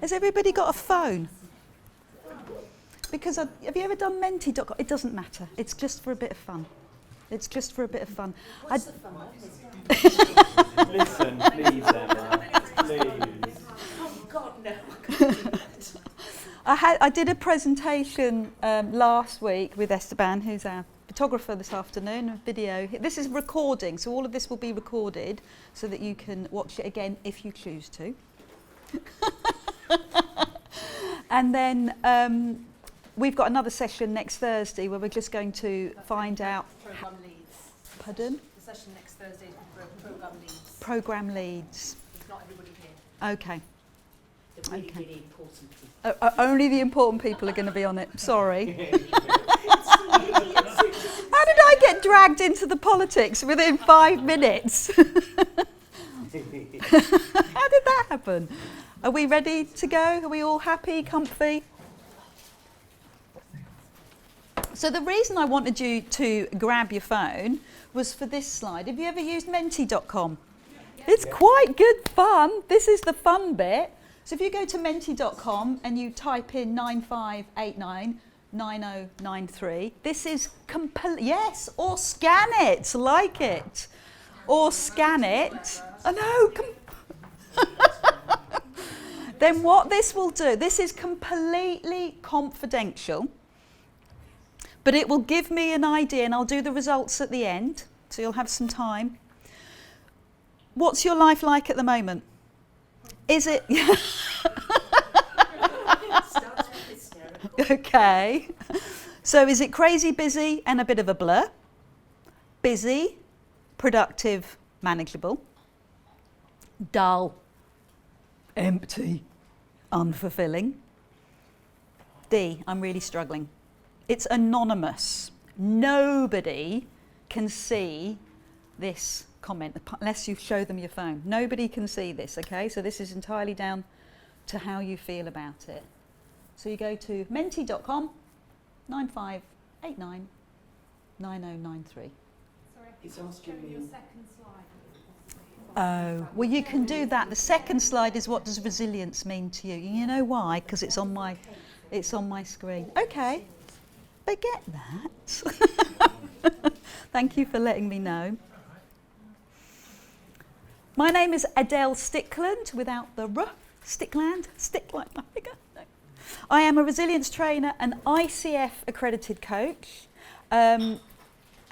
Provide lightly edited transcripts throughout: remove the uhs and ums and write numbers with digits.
Has everybody got a phone? Because have you ever done menti.com? It doesn't matter. It's just for a bit of fun. It's just for a bit of fun. What's the fun? Listen, please, Emma. Please. Oh God, no. I did a presentation last week with Esteban, who's our photographer this afternoon, a video. This is recording, so all of this will be recorded so that you can watch it again if you choose to. And then we've got another session next Thursday where we're just going to find out... Programme leads. Pardon? The session next Thursday is with programme leads. Programme leads. There's not everybody here. Okay. The really, Okay. really important people. Only the important people are going to be on it. Sorry. How did I get dragged into the politics within 5 minutes? How did that happen? Are we ready to go? Are we all happy, comfy? So the reason I wanted you to grab your phone was for this slide. Have you ever used menti.com? It's quite good fun. This is the fun bit. So if you go to menti.com and you type in 95899093, this is yes, or scan it, like it, or scan it. I know. Then what this will do, this is completely confidential, but it will give me an idea, and I'll do the results at the end, so you'll have some time. What's your life like at the moment? Is it... Okay. So is it crazy busy and a bit of a blur? Busy, productive, manageable. Dull, empty, unfulfilling. D, I'm really struggling. It's anonymous. Nobody can see this comment unless you show them your phone. Nobody can see this, okay? So this is entirely down to how you feel about it. So you go to menti.com, 95899093. He's asking me. Oh, well, you can do that. The second slide is what does resilience mean to you? You know why? Because it's on my screen. Okay, I get that. Thank you for letting me know. My name is Adele Stickland, without the R. Stickland, stick like my figure. No. I am a resilience trainer and ICF accredited coach.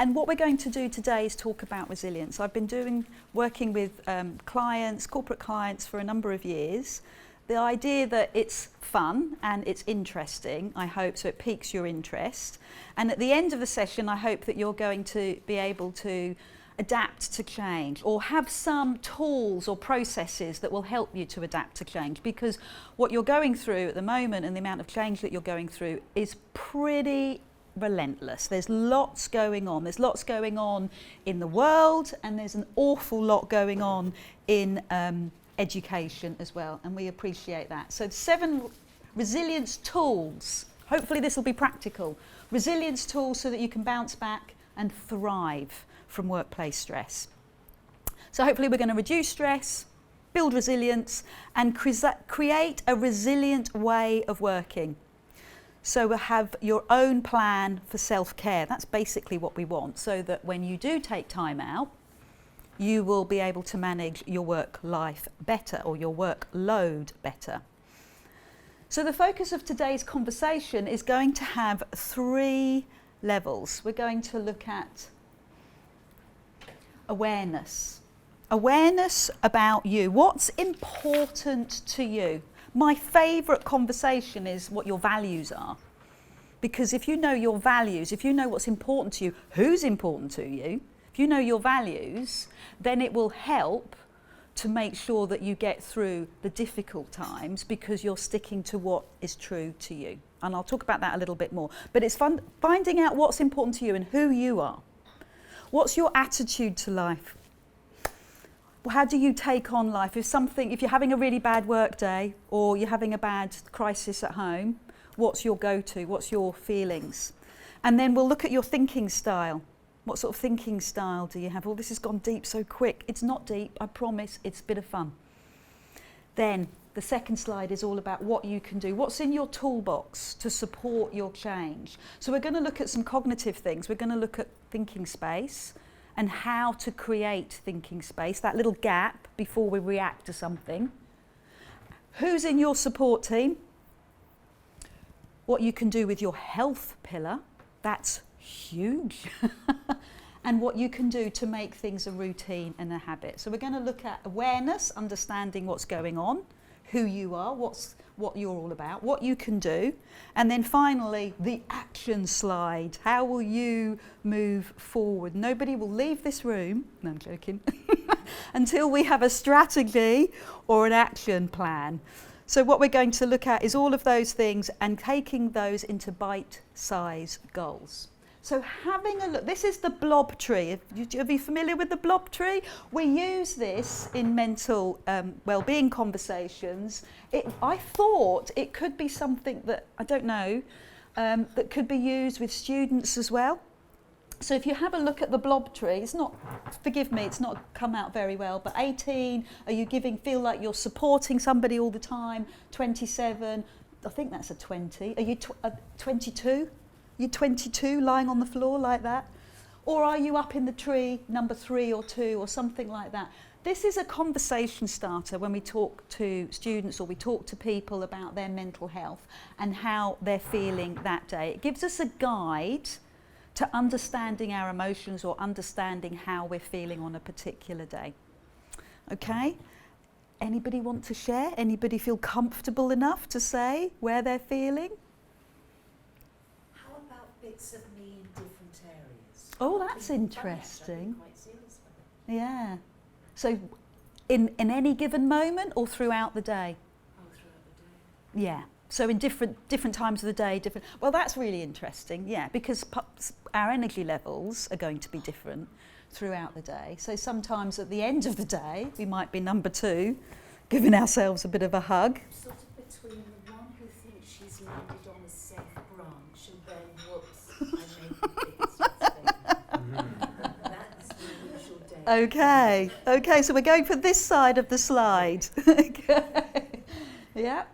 And what we're going to do today is talk about resilience. I've been working with clients, corporate clients, for a number of years. The idea that it's fun and it's interesting, I hope, so it piques your interest. And at the end of the session, I hope that you're going to be able to adapt to change, or have some tools or processes that will help you to adapt to change, because what you're going through at the moment and the amount of change that you're going through is pretty relentless. There's lots going on. There's lots going on in the world, and there's an awful lot going on in education as well, and we appreciate that. So 7 resilience tools. Hopefully this will be practical. Resilience tools so that you can bounce back and thrive from workplace stress. So hopefully we're going to reduce stress, build resilience, and create a resilient way of working. So we'll have your own plan for self-care. That's basically what we want, so that when you do take time out, you will be able to manage your work life better, or your workload better. So the focus of today's conversation is going to have 3 levels. We're going to look at awareness. Awareness about you. What's important to you? My favourite conversation is what your values are. Because if you know your values, if you know what's important to you, who's important to you, if you know your values, then it will help to make sure that you get through the difficult times, because you're sticking to what is true to you. And I'll talk about that a little bit more. But it's fun finding out what's important to you and who you are. What's your attitude to life? How do you take on life? If you're having a really bad work day, or you're having a bad crisis at home, what's your go-to? What's your feelings? And then we'll look at your thinking style. What sort of thinking style do you have? Oh, this has gone deep so quick. It's not deep, I promise. It's a bit of fun. Then The second slide is all about what you can do, what's in your toolbox to support your change. So we're going to look at some cognitive things. We're going to look at thinking space and how to create thinking space, that little gap before we react to something. Who's in your support team? What you can do with your health pillar, that's huge. And what you can do to make things a routine and a habit. So we're going to look at awareness, understanding what's going on, who you are, what you're all about, what you can do. And then finally, the action slide. How will you move forward? Nobody will leave this room, no, I'm joking, until we have a strategy or an action plan. So what we're going to look at is all of those things and taking those into bite-size goals. So having a look, this is the blob tree. Are you familiar with the blob tree? We use this in mental well-being conversations. I thought it could be something that, I don't know, that could be used with students as well. So if you have a look at the blob tree, it's not, forgive me, it's not come out very well, but 18, are you feel like you're supporting somebody all the time? 27, I think that's a 20. Are you 22? You're 22 lying on the floor like that? Or are you up in the tree, number 3 or 2 or something like that? This is a conversation starter when we talk to students or we talk to people about their mental health and how they're feeling that day. It gives us a guide to understanding our emotions or understanding how we're feeling on a particular day. Okay? Anybody want to share? Anybody feel comfortable enough to say where they're feeling? Bits of me in different areas. Oh, that's interesting. Quite serious with it. Yeah. So in any given moment or throughout the day? Oh, throughout the day. Yeah. So in different times of the day, well, that's really interesting, yeah, because our energy levels are going to be different throughout the day. So sometimes at the end of the day, we might be number 2, giving ourselves a bit of a hug. Sort of between the one who thinks she's landed on a safe branch and then, whoops, I made a big mistake. That's the usual day. Okay, so we're going for this side of the slide. Okay. Yeah.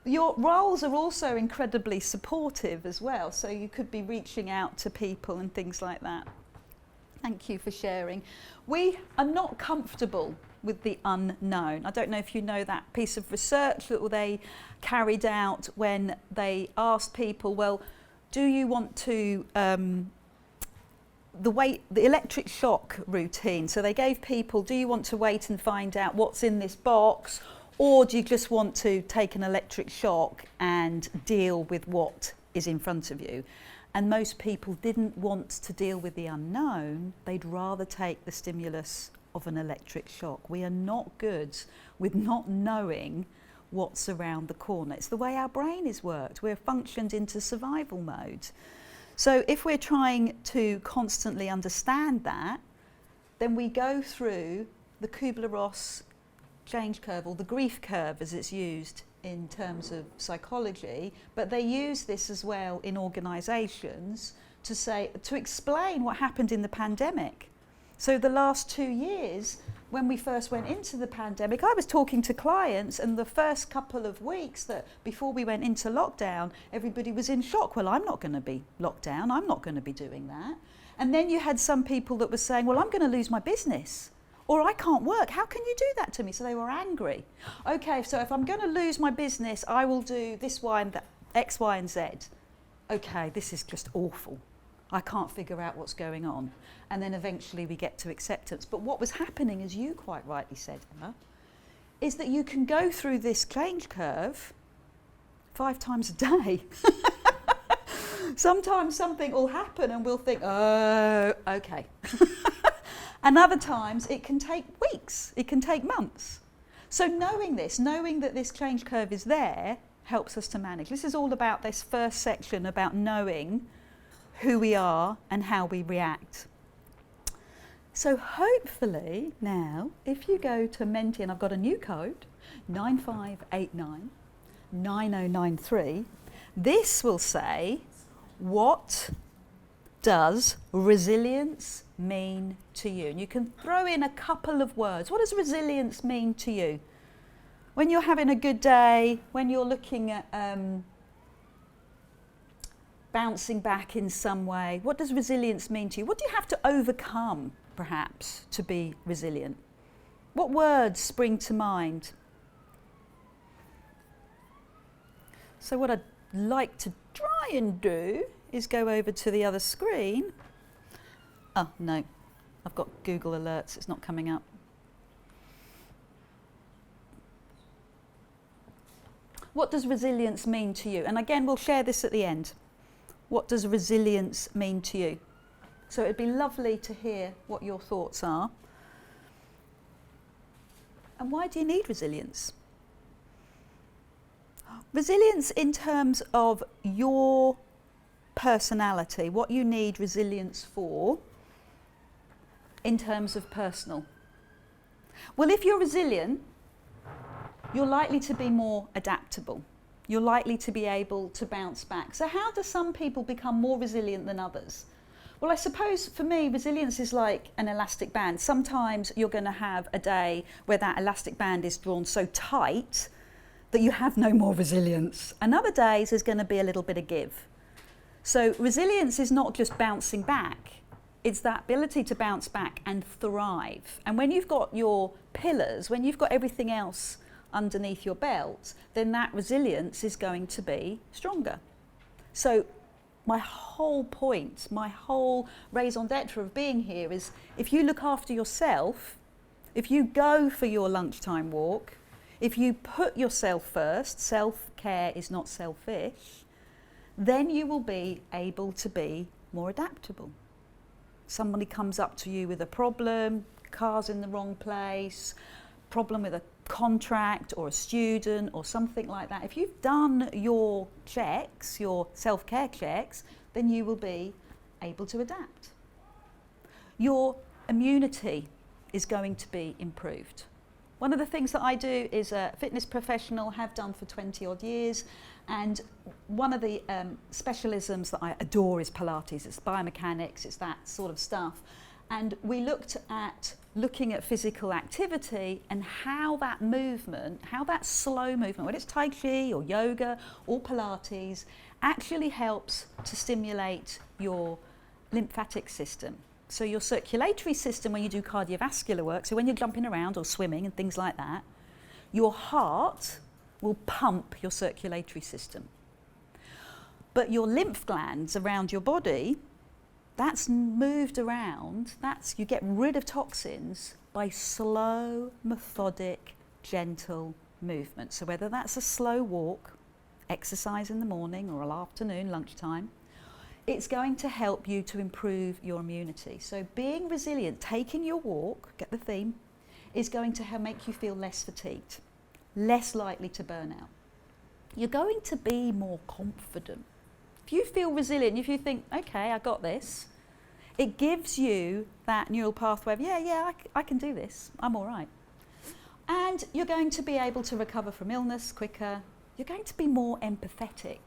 Your roles are also incredibly supportive as well, so you could be reaching out to people and things like that. Thank you for sharing. We are not comfortable with the unknown. I don't know if you know that piece of research that they carried out when they asked people, well, do you want to, the electric shock routine. So they gave people, do you want to wait and find out what's in this box, or do you just want to take an electric shock and deal with what is in front of you? And most people didn't want to deal with the unknown. They'd rather take the stimulus of an electric shock. We are not good with not knowing what's around the corner. It's the way our brain is worked. We're functioned into survival mode. So if we're trying to constantly understand that, then we go through the Kubler-Ross change curve, or the grief curve as it's used in terms of psychology, but they use this as well in organisations to explain what happened in the pandemic. So the last 2 years, when we first went into the pandemic, I was talking to clients, and the first couple of weeks that before we went into lockdown, everybody was in shock. Well, I'm not going to be locked down. I'm not going to be doing that. And then you had some people that were saying, well, I'm going to lose my business, or I can't work. How can you do that to me? So they were angry. Okay, so if I'm going to lose my business, I will do this, Y, and that, X, Y, and Z. Okay, this is just awful. I can't figure out what's going on. And then eventually we get to acceptance. But what was happening, as you quite rightly said, Emma, is that you can go through this change curve 5 times a day. Sometimes something will happen and we'll think, oh, okay. And other times it can take weeks, it can take months. So knowing that this change curve is there, helps us to manage. This is all about this first section, about knowing who we are and how we react. So hopefully now, if you go to Menti, and I've got a new code, 9589 9093, this will say, what does resilience mean to you? And you can throw in a couple of words. What does resilience mean to you? When you're having a good day, when you're looking at bouncing back in some way, what does resilience mean to you? What do you have to overcome, perhaps, to be resilient? What words spring to mind? So what I'd like to try and do is go over to the other screen. Oh, no, I've got Google Alerts, it's not coming up. What does resilience mean to you? And again, we'll share this at the end. What does resilience mean to you? So it'd be lovely to hear what your thoughts are. And why do you need resilience? Resilience in terms of your personality, what you need resilience for in terms of personal. Well, if you're resilient, you're likely to be more adaptable. You're likely to be able to bounce back. So how do some people become more resilient than others? Well, I suppose for me, resilience is like an elastic band. Sometimes you're going to have a day where that elastic band is drawn so tight that you have no more resilience. And other days there's going to be a little bit of give. So resilience is not just bouncing back. It's that ability to bounce back and thrive. And when you've got your pillars, when you've got everything else underneath your belt, then that resilience is going to be stronger. So my whole point, my whole raison d'etre of being here is if you look after yourself, if you go for your lunchtime walk, if you put yourself first, self-care is not selfish, then you will be able to be more adaptable. Somebody comes up to you with a problem, car's in the wrong place, problem with a contract or a student or something like that. If you've done your checks, your self-care checks, then you will be able to adapt. Your immunity is going to be improved. One of the things that I do is a fitness professional, have done for 20 odd years, and one of the specialisms that I adore is Pilates. It's biomechanics, it's that sort of stuff. And we looking at physical activity and how that movement, how that slow movement, whether it's Tai Chi or yoga or Pilates, actually helps to stimulate your lymphatic system. So your circulatory system when you do cardiovascular work, so when you're jumping around or swimming and things like that, your heart will pump your circulatory system. But your lymph glands around your body, that's moved around, you get rid of toxins by slow, methodic, gentle movement. So whether that's a slow walk, exercise in the morning or afternoon, lunchtime, it's going to help you to improve your immunity. So being resilient, taking your walk, get the theme, is going to make you feel less fatigued, less likely to burn out. You're going to be more confident. If you feel resilient, if you think, okay, I got this, it gives you that neural pathway of, I can do this, I'm all right. And you're going to be able to recover from illness quicker. You're going to be more empathetic.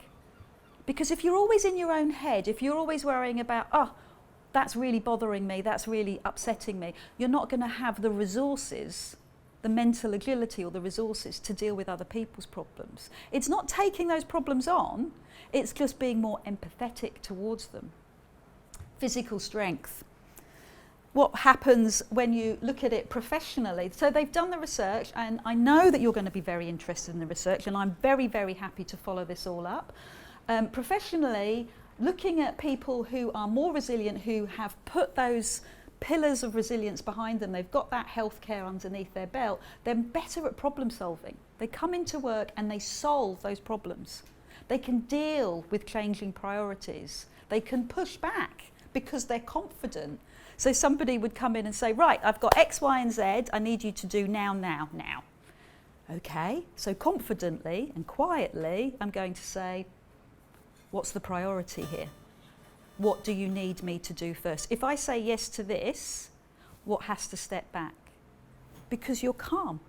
Because if you're always in your own head, if you're always worrying about, oh, that's really bothering me, that's really upsetting me, you're not going to have the resources, the mental agility or the resources to deal with other people's problems. It's not taking those problems on, it's just being more empathetic towards them. Physical strength. What happens when you look at it professionally? So they've done the research, and I know that you're going to be very interested in the research, and I'm very, very happy to follow this all up. Professionally, looking at people who are more resilient, who have put those pillars of resilience behind them, they've got that healthcare underneath their belt, they're better at problem solving. They come into work and they solve those problems. They can deal with changing priorities. They can push back because they're confident. So somebody would come in and say, right, I've got X, Y, and Z, I need you to do now. Okay, so confidently and quietly, I'm going to say, what's the priority here? What do you need me to do first? If I say yes to this, what has to step back? Because you're calm,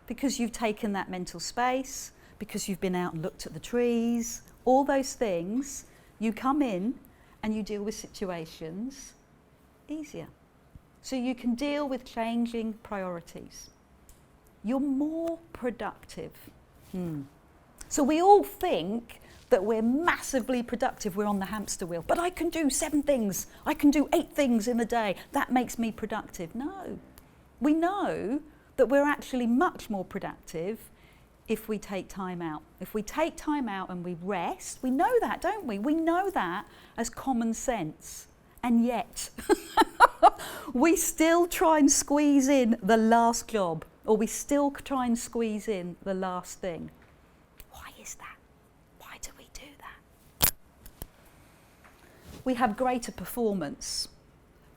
because you've taken that mental space, because you've been out and looked at the trees, all those things, you come in and you deal with situations easier. So you can deal with changing priorities. you're more productive. So we all think that we're massively productive, we're on the hamster wheel. But I can do 7 things, I can do 8 things in a day, that makes me productive. No, we know that we're actually much more productive if we take time out. If we take time out and we rest, we know that, don't we? We know that as common sense. And yet, we still try and squeeze in the last job, or we still try and squeeze in the last thing. Why is that? Why do we do that? We have greater performance.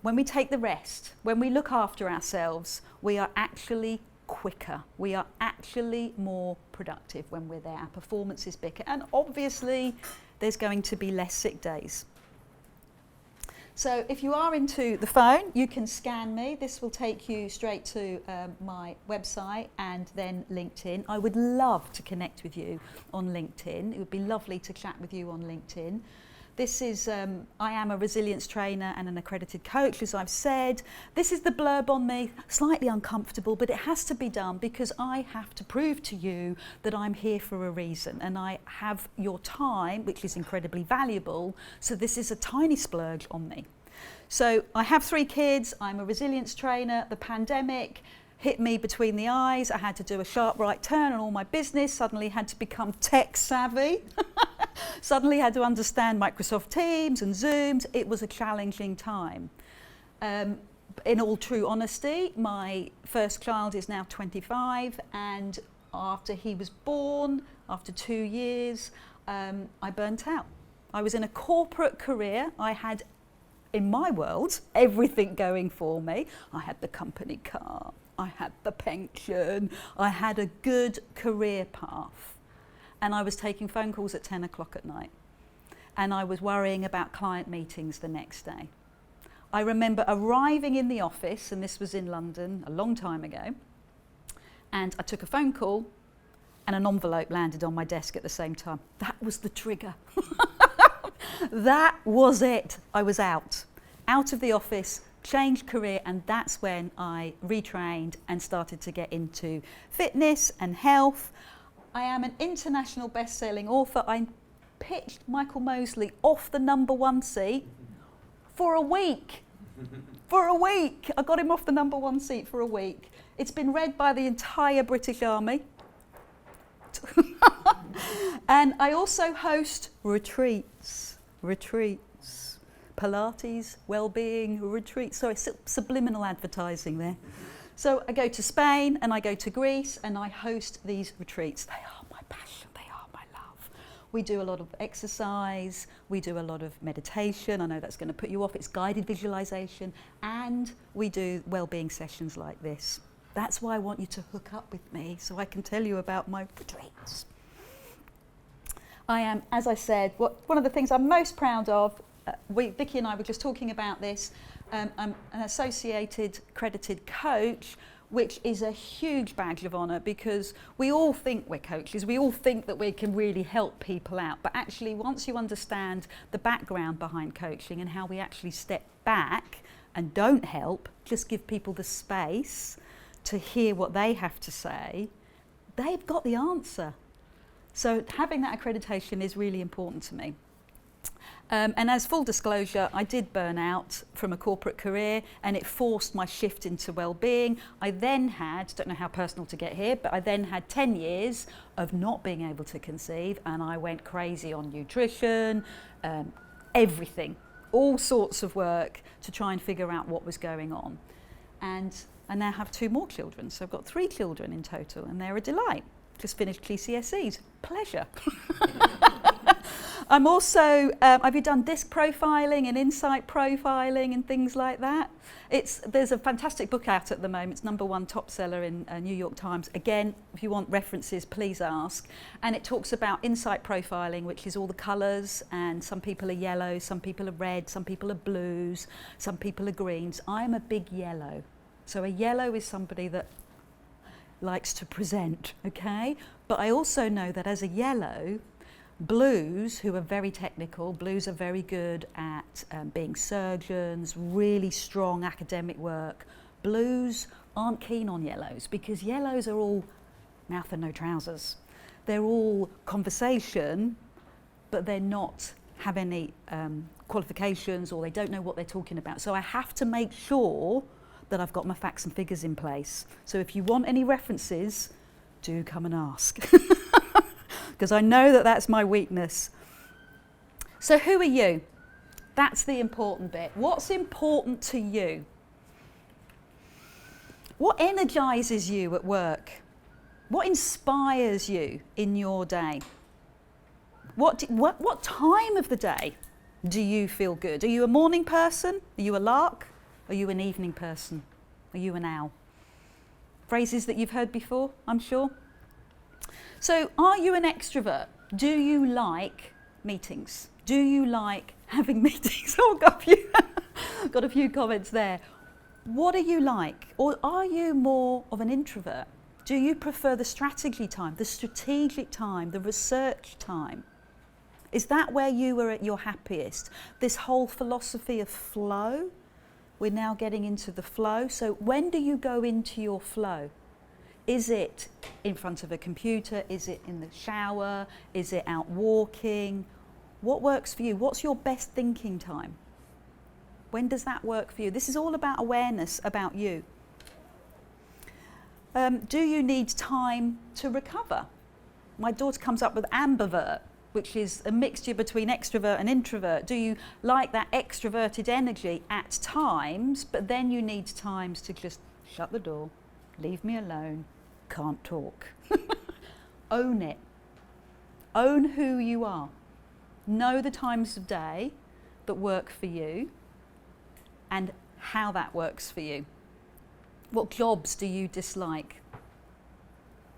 When we take the rest, when we look after ourselves, we are actually quicker. We are actually more productive when we're there. Our performance is bigger. And obviously, there's going to be less sick days. So if you are into the phone, you can scan me. This will take you straight to my website and then LinkedIn. I would love to connect with you on LinkedIn. It would be lovely to chat with you on LinkedIn. This is, I am a resilience trainer and an accredited coach, as I've said. This is the blurb on me, slightly uncomfortable, but it has to be done because I have to prove to you that I'm here for a reason and I have your time, which is incredibly valuable. So this is a tiny splurge on me. So I have 3 kids, I'm a resilience trainer. The pandemic hit me between the eyes. I had to do a sharp right turn on all my business, suddenly had to become tech savvy. Suddenly had to understand Microsoft Teams and Zooms. It was a challenging time. In all true honesty, my first child is now 25, and after he was born, after 2 years, I burnt out. I was in a corporate career. I had, in my world, everything going for me. I had the company car, I had the pension, I had a good career path. And I was taking phone calls at 10 o'clock at night. And I was worrying about client meetings the next day. I remember arriving in the office, and this was in London a long time ago, and I took a phone call and an envelope landed on my desk at the same time. That was the trigger. That was it. I was out of the office, changed career, and that's when I retrained and started to get into fitness and health. I am an international best-selling author. I pitched Michael Mosley off the #1 seat for a week. For a week. I got him off the #1 seat for a week. It's been read by the entire British Army. And I also host retreats. Pilates, Wellbeing, retreats. Sorry, subliminal advertising there. So I go to Spain and I go to Greece and I host these retreats. They are my passion, they are my love. We do a lot of exercise, we do a lot of meditation. I know that's going to put you off, it's guided visualization, and we do well-being sessions like this. That's why I want you to hook up with me so I can tell you about my retreats. I am, as I said, one of the things I'm most proud of, Vicky and I were just talking about this, I'm an associated accredited coach, which is a huge badge of honour because we all think we're coaches, we all think that we can really help people out, but actually once you understand the background behind coaching and how we actually step back and don't help, just give people the space to hear what they have to say, they've got the answer. So having that accreditation is really important to me. And as full disclosure, I did burn out from a corporate career and it forced my shift into well-being. I then had, don't know how personal to get here, but I then had 10 years of not being able to conceive, and I went crazy on nutrition, everything, all sorts of work to try and figure out what was going on. And I now have 2 more children, so I've got 3 children in total, and they're a delight. Just finished GCSEs, pleasure. I'm also, I've done disc profiling and insight profiling and things like that. There's a fantastic book out at the moment. It's #1 top seller in New York Times. Again, if you want references, please ask. And it talks about insight profiling, which is all the colours, and some people are yellow, some people are red, some people are blues, some people are greens. I'm a big yellow. So a yellow is somebody that likes to present, okay? But I also know that as a yellow, blues, who are very technical, blues are very good at being surgeons, really strong academic work. Blues aren't keen on yellows, because yellows are all mouth and no trousers. They're all conversation, but they're not have any qualifications, or they don't know what they're talking about. So I have to make sure that I've got my facts and figures in place. So if you want any references, do come and ask, because I know that that's my weakness. So who are you? That's the important bit. What's important to you? What energises you at work? What inspires you in your day? What time of the day do you feel good? Are you a morning person? Are you a lark? Are you an evening person? Are you an owl? Phrases that you've heard before, I'm sure. So are you an extrovert? Do you like meetings? Do you like having meetings? Oh, got a few comments there. What are you like? Or are you more of an introvert? Do you prefer the strategy time, the strategic time, the research time? Is that where you were at your happiest? This whole philosophy of flow, we're now getting into the flow. So when do you go into your flow? Is it in front of a computer? Is it in the shower? Is it out walking? What works for you? What's your best thinking time? When does that work for you? This is all about awareness about you. Do you need time to recover? My daughter comes up with ambivert, which is a mixture between extrovert and introvert. Do you like that extroverted energy at times, but then you need times to just shut the door, leave me alone, can't talk. Own it. Own who you are. Know the times of day that work for you and how that works for you. What jobs do you dislike?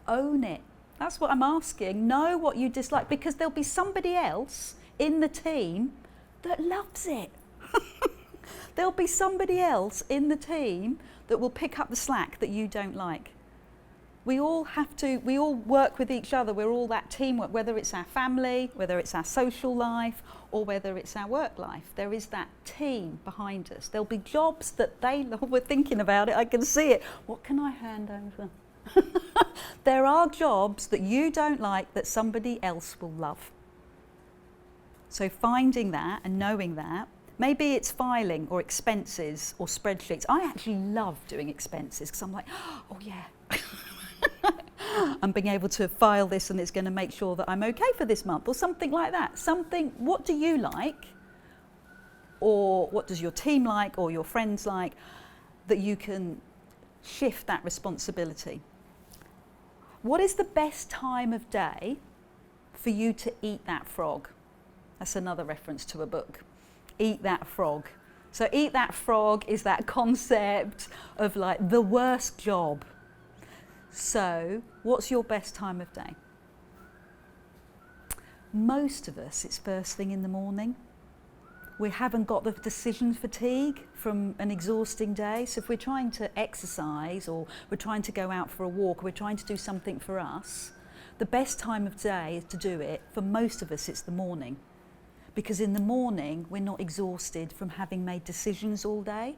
Own it. That's what I'm asking. Know what you dislike, because there'll be somebody else in the team that loves it. There'll be somebody else in the team that will pick up the slack that you don't like. We all work with each other. We're all that teamwork, whether it's our family, whether it's our social life, or whether it's our work life. There is that team behind us. There'll be jobs that they love. We're thinking about it. I can see it. What can I hand over? There are jobs that you don't like that somebody else will love. So finding that and knowing that. Maybe it's filing or expenses or spreadsheets. I actually love doing expenses because I'm like, oh yeah. I'm being able to file this and it's going to make sure that I'm okay for this month or something like that. Something, what do you like? Or what does your team like or your friends like that you can shift that responsibility? What is the best time of day for you to eat that frog? That's another reference to a book. Eat that frog. So eat that frog is that concept of like the worst job. So what's your best time of day? Most of us, it's first thing in the morning. We haven't got the decision fatigue from an exhausting day. So if we're trying to exercise or we're trying to go out for a walk, or we're trying to do something for us, the best time of day is to do it. For most of us, it's the morning. Because in the morning, we're not exhausted from having made decisions all day.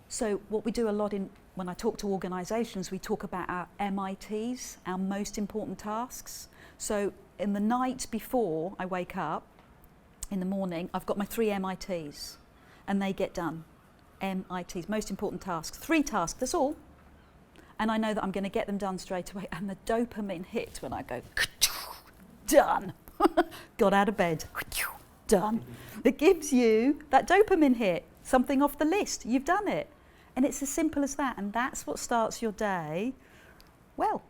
So what we do a lot when I talk to organisations, we talk about our MITs, our most important tasks. So in the night before I wake up, in the morning, I've got my 3 MITs, and they get done. MITs, most important tasks. 3 tasks, that's all. And I know that I'm going to get them done straight away. And the dopamine hit when I go, done. Got out of bed, done. It gives you that dopamine hit, something off the list, you've done it. And it's as simple as that. And that's what starts your day, well,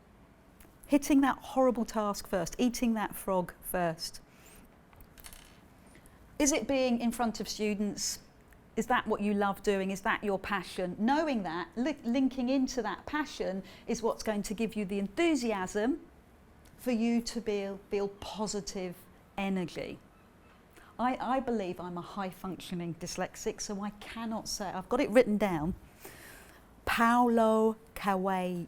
hitting that horrible task first, eating that frog first. Is it being in front of students? Is that what you love doing? Is that your passion? Knowing that, linking into that passion is what's going to give you the enthusiasm for you to feel positive energy. I believe I'm a high-functioning dyslexic, so I cannot say, I've got it written down, Paulo Coelho.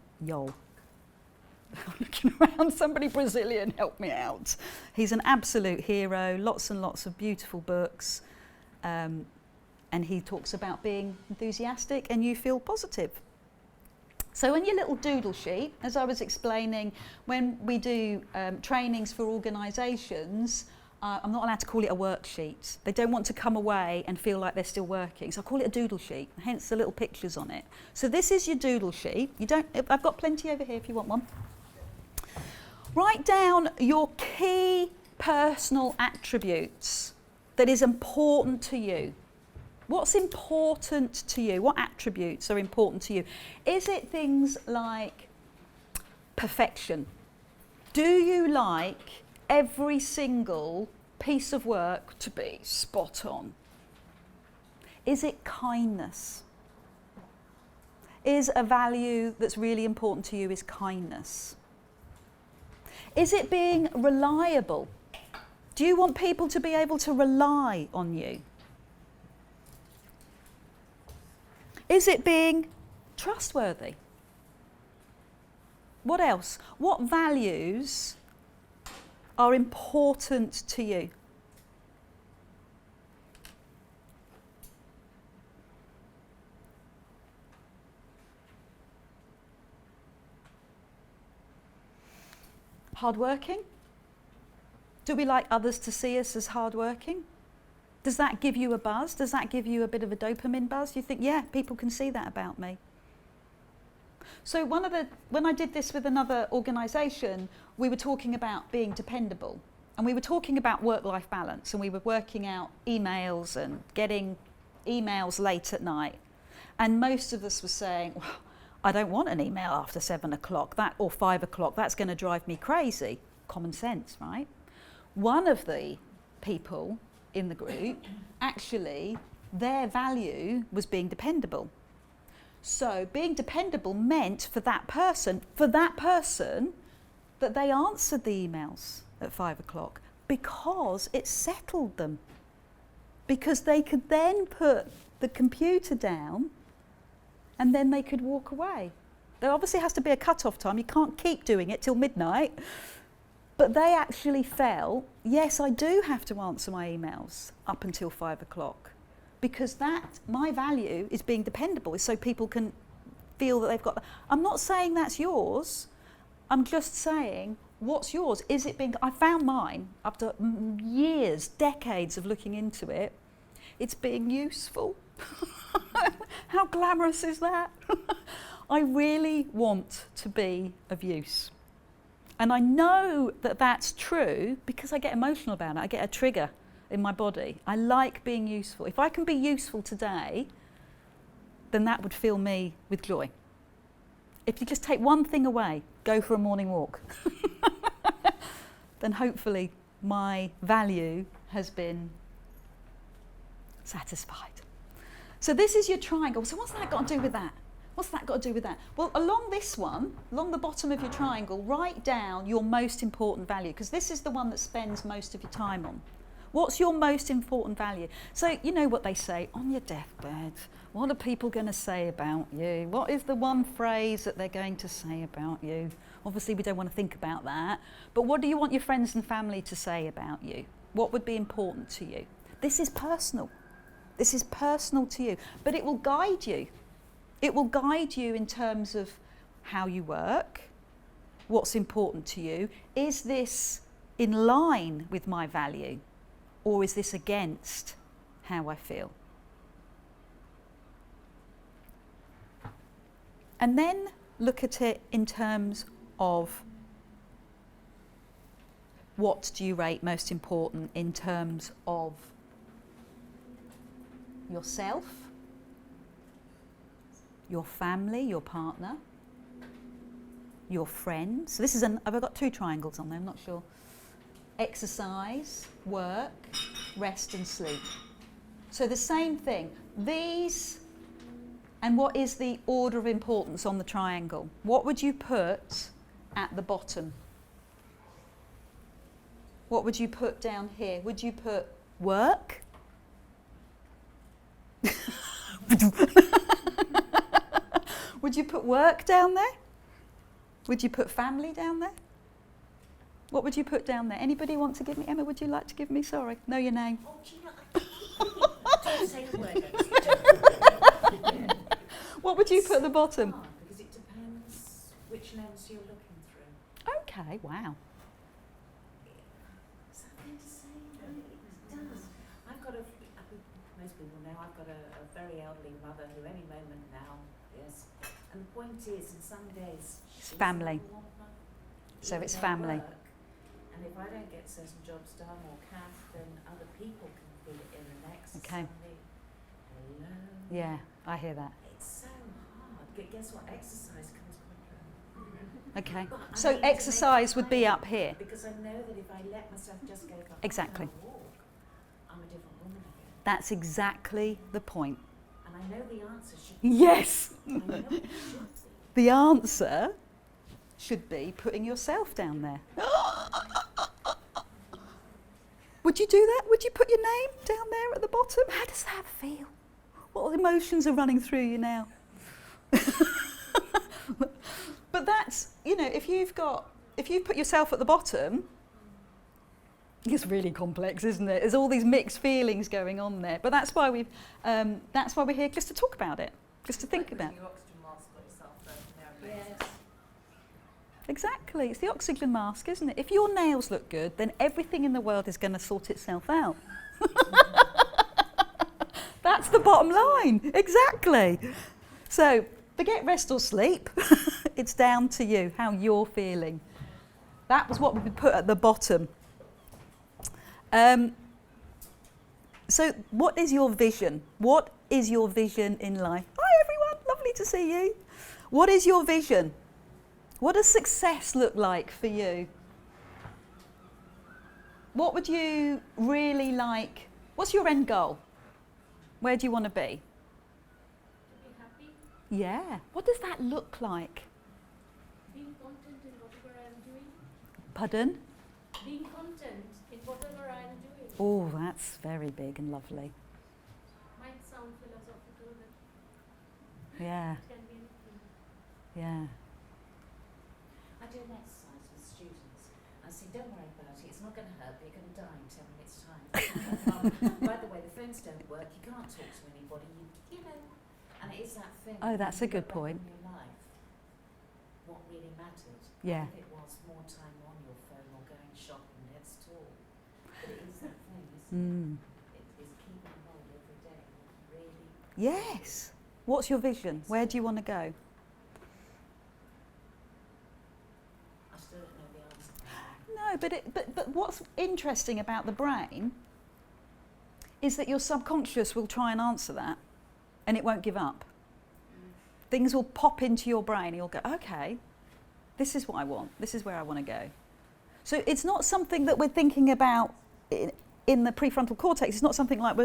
I'm looking around, somebody Brazilian, help me out. He's an absolute hero, lots and lots of beautiful books, and he talks about being enthusiastic and you feel positive. So on your little doodle sheet, as I was explaining, when we do trainings for organisations, I'm not allowed to call it a worksheet. They don't want to come away and feel like they're still working. So I call it a doodle sheet, hence the little pictures on it. So this is your doodle sheet. I've got plenty over here if you want one. Write down your key personal attributes that is important to you. What's important to you? What attributes are important to you? Is it things like perfection? Do you like every single piece of work to be spot on? Is it kindness? Is a value that's really important to you is kindness? Is it being reliable? Do you want people to be able to rely on you? Is it being trustworthy? What else? What values are important to you? Hardworking? Do we like others to see us as hardworking? Does that give you a buzz? Does that give you a bit of a dopamine buzz? You think, yeah, people can see that about me. So when I did this with another organisation, we were talking about being dependable. And we were talking about work-life balance. And we were working out emails and getting emails late at night. And most of us were saying, well, I don't want an email after 7 o'clock or 5 o'clock. That's going to drive me crazy. Common sense, right? One of the people in the group, actually, their value was being dependable. So being dependable meant for that person, that they answered the emails at 5 o'clock because it settled them. Because they could then put the computer down and then they could walk away. There obviously has to be a cut-off time. You can't keep doing it till midnight. But they actually felt, yes, I do have to answer my emails up until 5 o'clock. Because my value is being dependable, so people can feel that they've got. I'm not saying that's yours. I'm just saying, what's yours? Is it being? I found mine after years, decades of looking into it. It's being useful. How glamorous is that? I really want to be of use. And I know that that's true because I get emotional about it. I get a trigger in my body. I like being useful. If I can be useful today, then that would fill me with joy. If you just take one thing away, go for a morning walk, then hopefully my value has been satisfied. So this is your triangle. So what's that got to do with that? What's that got to do with that? Well, along this one, along the bottom of your triangle, write down your most important value, because this is the one that spends most of your time on. What's your most important value? So you know what they say, on your deathbed, what are people going to say about you? What is the one phrase that they're going to say about you? Obviously we don't want to think about that, but what do you want your friends and family to say about you? What would be important to you? This is personal. This is personal to you, but it will guide you. It will guide you in terms of how you work, what's important to you. Is this in line with my value, or is this against how I feel? And then look at it in terms of what do you rate most important in terms of yourself, your family, your partner, your friends. So this is I've got two triangles on there, I'm not sure. Exercise, work, rest and sleep. So the same thing. These, and what is the order of importance on the triangle? What would you put at the bottom? What would you put down here? Would you put work? Would you put work down there? Would you put family down there? What would you put down there? Anybody want to give me? Emma, would you like to give me? Sorry, know your name. Oh, do you know, don't say the word. What would you put at the bottom? Because it depends. which lens you're looking through. Okay, wow. Something to say, really, it does. Most people know I've got a very elderly mother who any moment now, yes. And the point is, in some days, It's family. So even it's at family. work, and if I don't get certain jobs done or Kath, then other people can feel it in the next. Okay. Suddenly, hello. Yeah, I hear that. It's so hard. Guess what? Exercise comes quicker. Okay. But I So need to make exercise would be time, up here. because I know that if I let myself just go for Exactly. half an hour walk, I'm a different woman again. That's exactly the point. And I know the answer should be. Yes. I know it should be. The answer should be putting yourself down there. Would you do that? Would you put your name down there at the bottom? How does that feel? What emotions are running through you now? But that's, you know, if you've put yourself at the bottom, it's really complex, isn't it? There's all these mixed feelings going on there. But that's why we're here, just to talk about it, just to think about it. Yes. Exactly, it's the oxygen mask, isn't it? If your nails look good, then everything in the world is going to sort itself out. That's the bottom line, exactly. So forget rest or sleep. It's down to you, how you're feeling. That was what we would put at the bottom. So what is your vision? What is your vision in life? Hi everyone, lovely to see you. What is your vision? What does success look like for you? What would you really like? What's your end goal? Where do you want to be? To be happy, Yeah. What does that look like? being content in whatever I am doing, Pardon? being content in whatever I am doing. Oh, that's very big and lovely. Might sound philosophical, but Yeah, it can be anything. yeah. I do an exercise with students. I say, don't worry about it. It's not going to hurt, but you're going to die in 10 minutes' time. By the way, the phones don't work. You can't talk to anybody. You know. And it is that thing. Oh, that's a when you good look back point. on your life, what really mattered. Yeah. If it was more time on your phone or going shopping, let's talk. But it is that thing, isn't it? It is keeping hold every day. Really. Yes. What's your vision? Where do you want to go? I still don't know the answer. No, but what's interesting about the brain is that your subconscious will try and answer that, and it won't give up. Things will pop into your brain, and you'll go, okay, this is what I want. This is where I want to go. So it's not something that we're thinking about in the prefrontal cortex. It's not something like,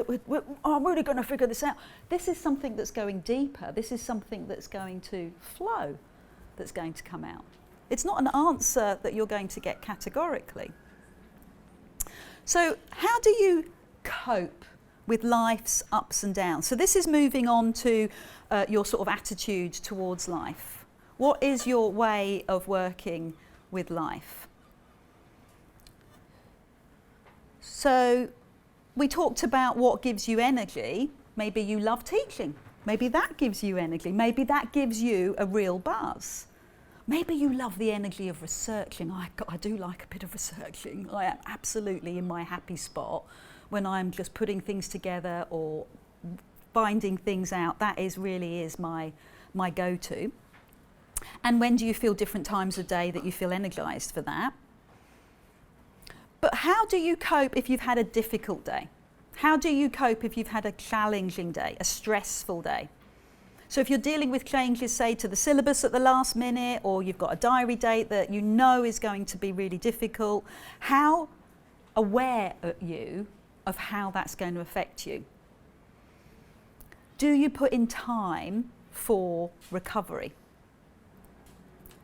I'm really going to figure this out. This is something that's going deeper. This is something that's going to flow, that's going to come out. It's not an answer that you're going to get categorically. So how do you cope with life's ups and downs? So this is moving on to your sort of attitude towards life. What is your way of working with life? So we talked about what gives you energy. Maybe you love teaching. Maybe that gives you energy. Maybe that gives you a real buzz. Maybe you love the energy of researching. I do like a bit of researching. I am absolutely in my happy spot when I'm just putting things together or finding things out. That really is my go-to. And when do you feel different times of day that you feel energised for that? But how do you cope if you've had a difficult day? How do you cope if you've had a challenging day, a stressful day? So if you're dealing with changes, say, to the syllabus at the last minute, or you've got a diary date that you know is going to be really difficult, how aware are you of how that's going to affect you? Do you put in time for recovery,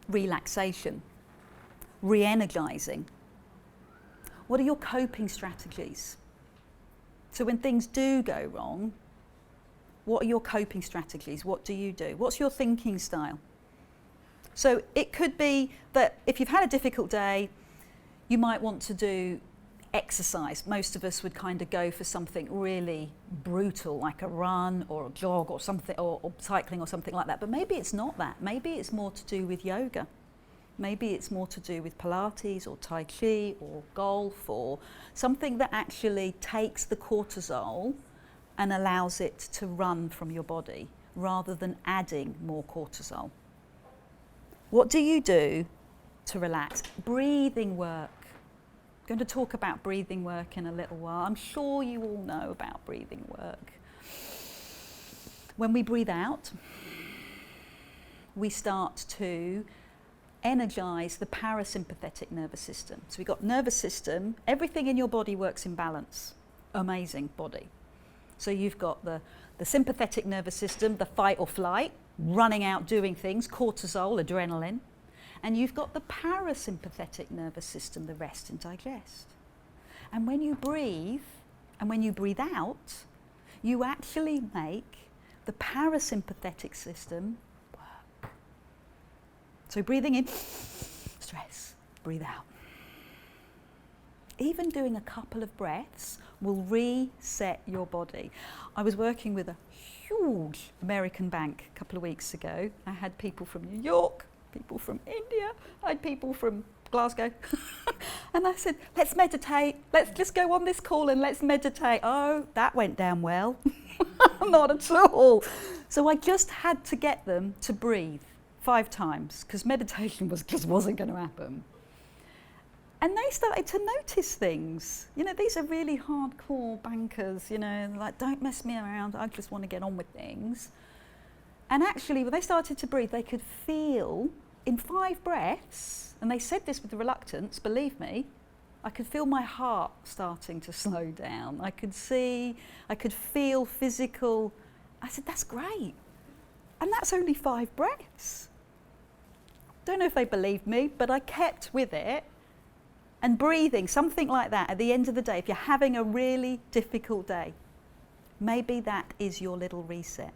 relaxation, re-energising? What are your coping strategies? So when things do go wrong, what are your coping strategies? What do you do? What's your thinking style? So it could be that if you've had a difficult day, you might want to do exercise. Most of us would kind of go for something really brutal, like a run or a jog or something, or cycling or something like that. But maybe it's not that. Maybe it's more to do with yoga. Maybe it's more to do with Pilates or Tai Chi or golf or something that actually takes the cortisol and allows it to run from your body rather than adding more cortisol. What do you do to relax? Breathing work. I'm going to talk about breathing work in a little while. I'm sure you all know about breathing work. When we breathe out, we start to energize the parasympathetic nervous system. So we've got nervous system, everything in your body works in balance. Amazing body. So you've got the sympathetic nervous system, the fight or flight, running out doing things, cortisol, adrenaline. And you've got the parasympathetic nervous system, the rest and digest. And when you breathe and when you breathe out, you actually make the parasympathetic system work. So breathing in, stress, breathe out. Even doing a couple of breaths will reset your body. I was working with a huge American bank a couple of weeks ago. I had people from New York, people from India, I had people from Glasgow. And I said, let's meditate, let's just go on this call and let's meditate. Oh, that went down well. Not at all. So I just had to get them to breathe 5 times because meditation just wasn't going to happen. And they started to notice things. You know, these are really hardcore bankers, you know, like, don't mess me around, I just want to get on with things. And actually, when they started to breathe, they could feel in 5 breaths, and they said this with reluctance, believe me, I could feel my heart starting to slow down. I could feel physical. I said, that's great. And that's only 5 breaths. Don't know if they believed me, but I kept with it. And breathing, something like that, at the end of the day, if you're having a really difficult day, maybe that is your little reset.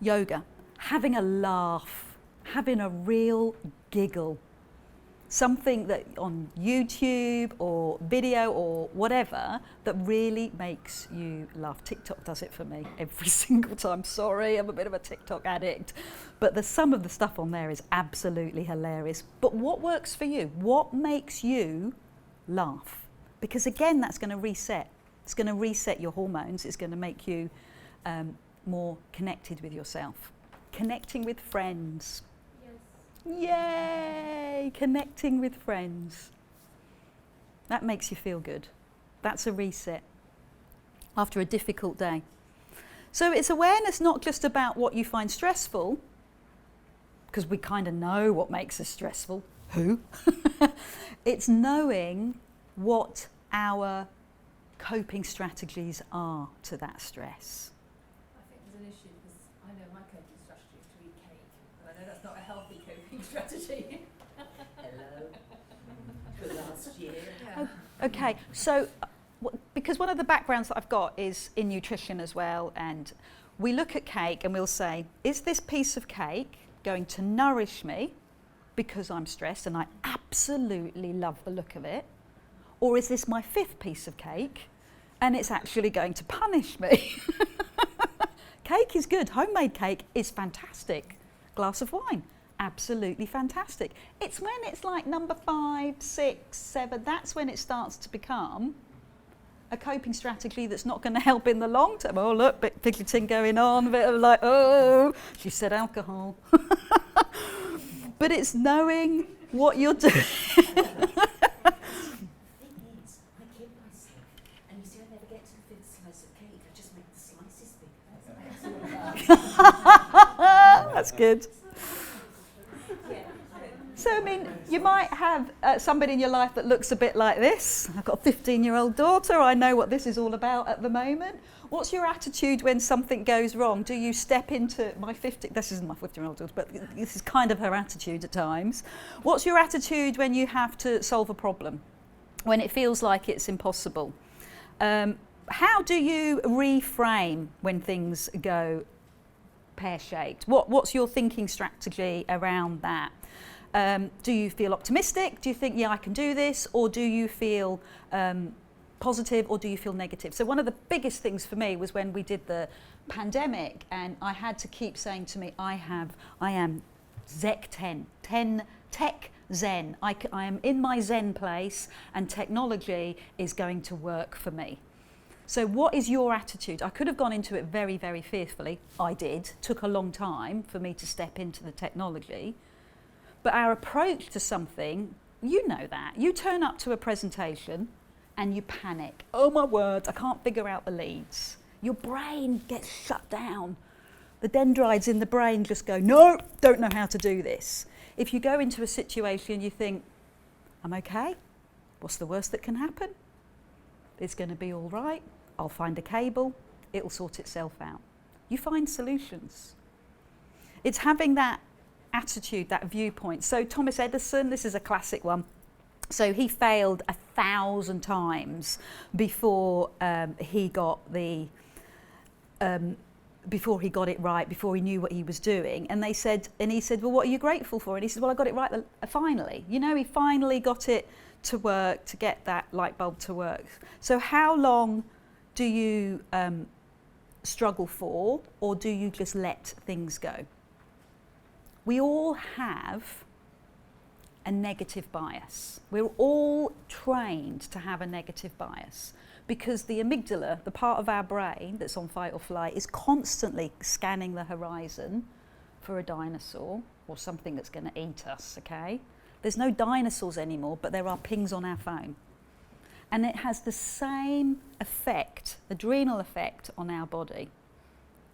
Yoga, having a laugh, having a real giggle. Something that on YouTube or video or whatever that really makes you laugh. TikTok does it for me every single time. Sorry, I'm a bit of a TikTok addict. But some of the stuff on there is absolutely hilarious. But what works for you? What makes you laugh? Because again, that's going to reset. It's going to reset your hormones. It's going to make you more connected with yourself. Connecting with friends. Yay! Connecting with friends. That makes you feel good. That's a reset after a difficult day. So it's awareness not just about what you find stressful, because we kind of know what makes us stressful. Who? It's knowing what our coping strategies are to that stress. I think there's an issue because I know my coping strategy is to eat cake, but I know that's not a healthy coping strategy. Hello. For last year. Yeah. Okay, so because one of the backgrounds that I've got is in nutrition as well, and we look at cake and we'll say, is this piece of cake going to nourish me because I'm stressed and I absolutely love the look of it? Or is this my 5th piece of cake and it's actually going to punish me? Cake is good. Homemade cake is fantastic. Glass of wine, absolutely fantastic. It's when it's like number 5, 6, 7, that's when it starts to become a coping strategy that's not going to help in the long term. Oh, look, bit fidgeting going on, a bit of like, oh, she said alcohol. But it's knowing what you're doing. The thing is, I kid myself, and you see, I never get to the 5th slice of cake. I just make the slices bigger. That's good. Yeah. So, I mean, you might have somebody in your life that looks a bit like this. I've got a 15-year-old daughter. I know what this is all about at the moment. What's your attitude when something goes wrong? Do you step into this isn't my 15-year-old daughter, but this is kind of her attitude at times. What's your attitude when you have to solve a problem? When it feels like it's impossible? How do you reframe when things go pear-shaped? What's your thinking strategy around that? Do you feel optimistic? Do you think, yeah, I can do this? Or do you feel positive, or do you feel negative? So one of the biggest things for me was when we did the pandemic, and I had to keep saying to me, I am Zec 10 tech zen. I am in my zen place and technology is going to work for me. So what is your attitude? I could have gone into it very, very fearfully. I did. Took a long time for me to step into the technology. But our approach to something, you know that. You turn up to a presentation and you panic. Oh my word, I can't figure out the leads. Your brain gets shut down. The dendrites in the brain just go, no, don't know how to do this. If you go into a situation, you think, I'm okay. What's the worst that can happen? It's going to be all right. I'll find a cable. It'll sort itself out. You find solutions. It's having that attitude, that viewpoint. So Thomas Edison, this is a classic one. So he failed 1,000 times before he got it right, before he knew what he was doing. And he said, well, what are you grateful for? And he said, well, I got it right finally. You know, he finally got it to work, to get that light bulb to work. So how long do you struggle for, or do you just let things go? We all have a negative bias. We're all trained to have a negative bias because the amygdala, the part of our brain that's on fight or flight, is constantly scanning the horizon for a dinosaur or something that's going to eat us, okay? There's no dinosaurs anymore, but there are pings on our phone. And it has the same effect, adrenal effect, on our body.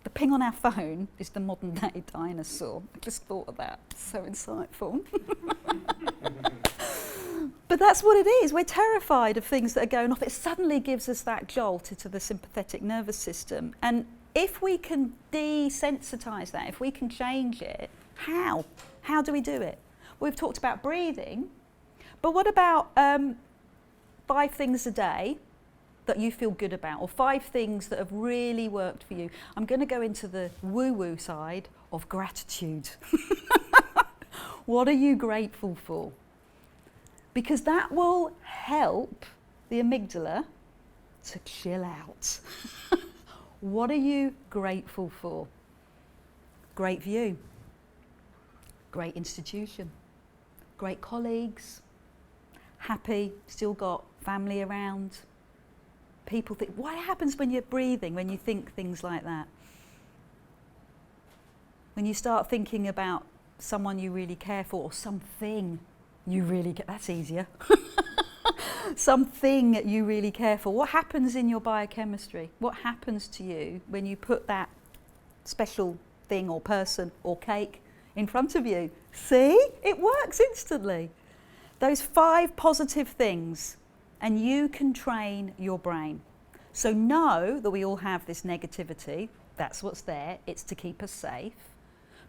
The ping on our phone is the modern day dinosaur. I just thought of that. So insightful. But that's what it is. We're terrified of things that are going off. It suddenly gives us that jolt into the sympathetic nervous system. And if we can desensitize that, if we can change it, how? How do we do it? We've talked about breathing, but what about 5 things a day that you feel good about, or 5 things that have really worked for you? I'm going to go into the woo-woo side of gratitude. What are you grateful for? Because that will help the amygdala to chill out. What are you grateful for? Great view, great institution, great colleagues, happy, still got family around. People think, what happens when you're breathing, when you think things like that? When you start thinking about someone you really care for, or something you really care, that's easier. Something you really care for. What happens in your biochemistry? What happens to you when you put that special thing or person or cake in front of you? See? It works instantly. Those 5 positive things, and you can train your brain. So know that we all have this negativity. That's what's there. It's to keep us safe.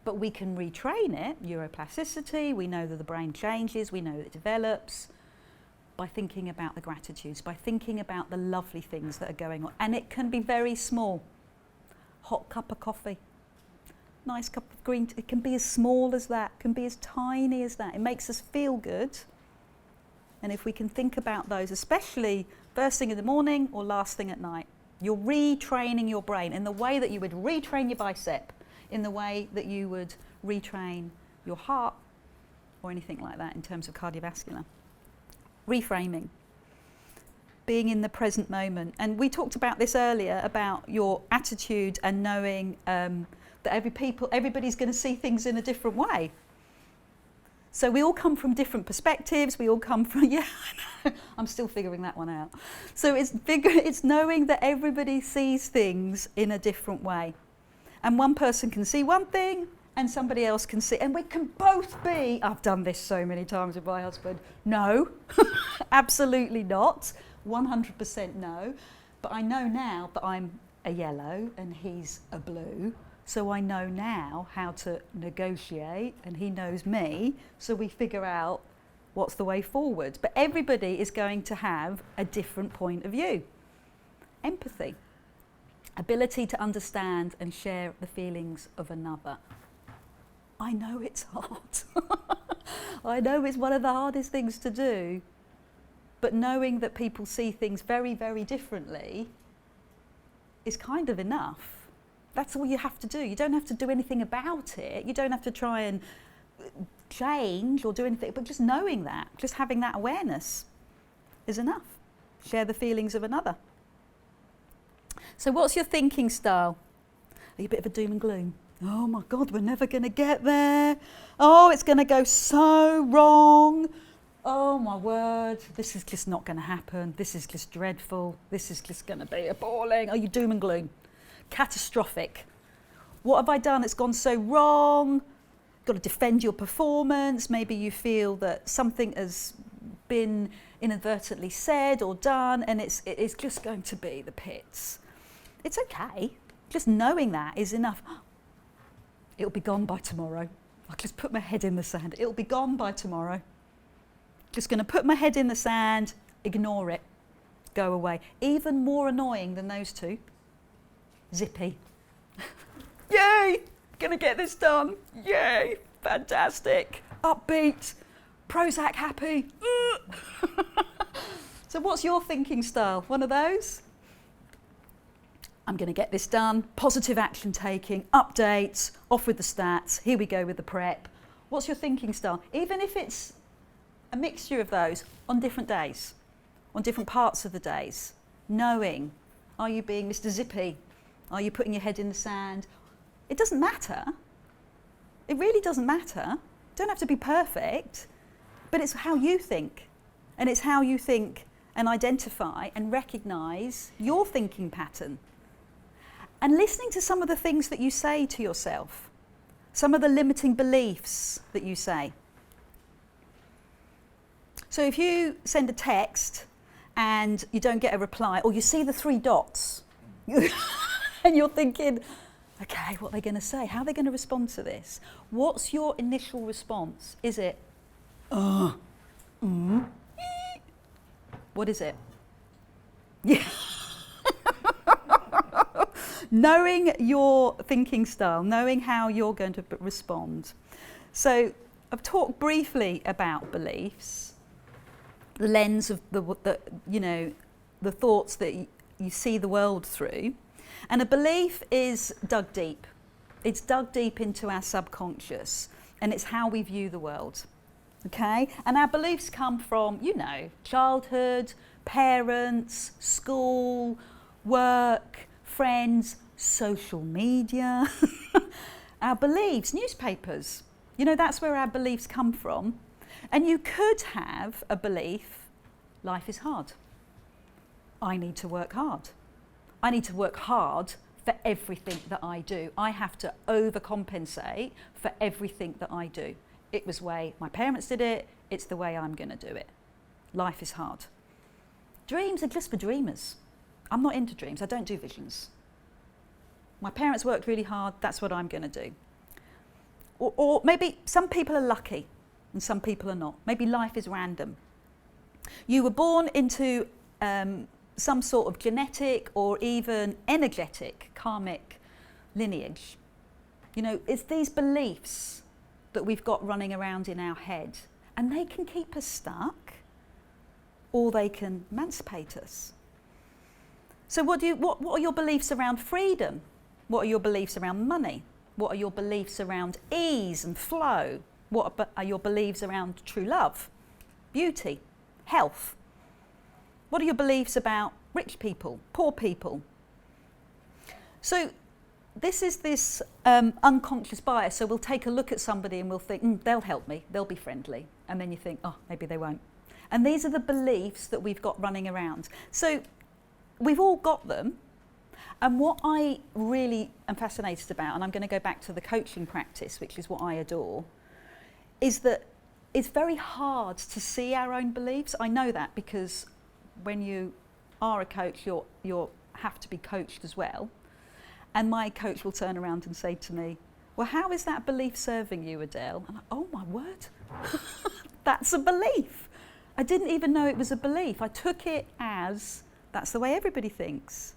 But we can retrain it, neuroplasticity. We know that the brain changes. We know that it develops by thinking about the gratitudes, by thinking about the lovely things that are going on. And it can be very small. Hot cup of coffee, nice cup of green tea. It can be as small as that, it can be as tiny as that. It makes us feel good. And if we can think about those, especially first thing in the morning or last thing at night, you're retraining your brain in the way that you would retrain your bicep, in the way that you would retrain your heart or anything like that in terms of cardiovascular. Reframing, being in the present moment. And we talked about this earlier, about your attitude and knowing that everybody's going to see things in a different way. So we all come from different perspectives. We all come from, yeah, I know, I'm still figuring that one out. So it's knowing that everybody sees things in a different way. And one person can see one thing and somebody else can see, and we can both be, I've done this so many times with my husband, no, absolutely not, 100% no. But I know now that I'm a yellow and he's a blue. So I know now how to negotiate, and he knows me, so we figure out what's the way forward. But everybody is going to have a different point of view. Empathy, ability to understand and share the feelings of another. I know it's hard. I know it's one of the hardest things to do, but knowing that people see things very, very differently is kind of enough. That's all you have to do. You don't have to do anything about it. You don't have to try and change or do anything, but just knowing that, just having that awareness is enough. Share the feelings of another. So what's your thinking style? Are you a bit of a doom and gloom? Oh my God, we're never going to get there. Oh, it's going to go so wrong. Oh my word, this is just not going to happen. This is just dreadful. This is just going to be appalling. Are you doom and gloom? Catastrophic. What have I done? It's gone so wrong. Got to defend your performance. Maybe you feel that something has been inadvertently said or done and it's just going to be the pits. It's okay. Just knowing that is enough. It'll be gone by tomorrow. I'll just put my head in the sand. It'll be gone by tomorrow. Just going to put my head in the sand, ignore it, go away. Even more annoying than those two, zippy. Yay, going to get this done. Yay, fantastic. Upbeat, Prozac happy. So what's your thinking style? One of those? I'm going to get this done. Positive action taking, updates, off with the stats. Here we go with the prep. What's your thinking style? Even if it's a mixture of those on different days, on different parts of the days. Knowing, are you being Mr. Zippy? Are you putting your head in the sand? It doesn't matter. It really doesn't matter. Don't have to be perfect, but it's how you think. And it's how you think and identify and recognise your thinking pattern. And listening to some of the things that you say to yourself, some of the limiting beliefs that you say. So if you send a text and you don't get a reply, or you see the 3 dots, and you're thinking, okay, what are they going to say? How are they going to respond to this? What's your initial response? Is it, what is it? Yeah. Knowing your thinking style, knowing how you're going to respond. So I've talked briefly about beliefs, the lens of the thoughts that you see the world through. And a belief is dug deep. It's dug deep into our subconscious, and it's how we view the world. Okay? And our beliefs come from, childhood, parents, school, work, friends, social media. Our beliefs, newspapers. That's where our beliefs come from. And you could have a belief, life is hard. I need to work hard. I need to work hard for everything that I do. I have to overcompensate for everything that I do. It was the way my parents did it. It's the way I'm going to do it. Life is hard. Dreams are just for dreamers. I'm not into dreams. I don't do visions. My parents worked really hard. That's what I'm going to do. Or maybe some people are lucky and some people are not. Maybe life is random. You were born into some sort of genetic or even energetic karmic lineage. It's these beliefs that we've got running around in our head, and they can keep us stuck or they can emancipate us. So what are your beliefs around freedom? What are your beliefs around money? What are your beliefs around ease and flow? What are your beliefs around true love, beauty, health? What are your beliefs about rich people, poor people? So this is this unconscious bias. So we'll take a look at somebody and we'll think, they'll help me, they'll be friendly. And then you think, oh, maybe they won't. And these are the beliefs that we've got running around. So we've all got them. And what I really am fascinated about, and I'm going to go back to the coaching practice, which is what I adore, is that it's very hard to see our own beliefs. I know that because when you are a coach, you have to be coached as well. And my coach will turn around and say to me, well, how is that belief serving you, Adele? And oh my word, that's a belief. I didn't even know it was a belief. I took it as, that's the way everybody thinks.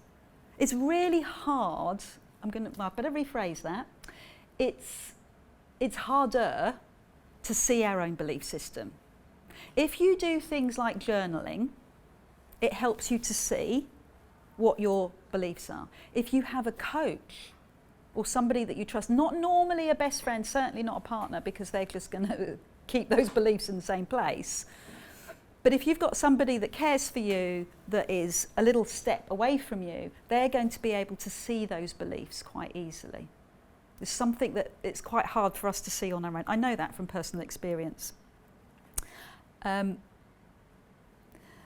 It's really hard, I better rephrase that. It's harder to see our own belief system. If you do things like journaling, it helps you to see what your beliefs are. If you have a coach or somebody that you trust, not normally a best friend, certainly not a partner, because they're just going to keep those beliefs in the same place. But if you've got somebody that cares for you, that is a little step away from you, they're going to be able to see those beliefs quite easily. It's something that it's quite hard for us to see on our own. I know that from personal experience.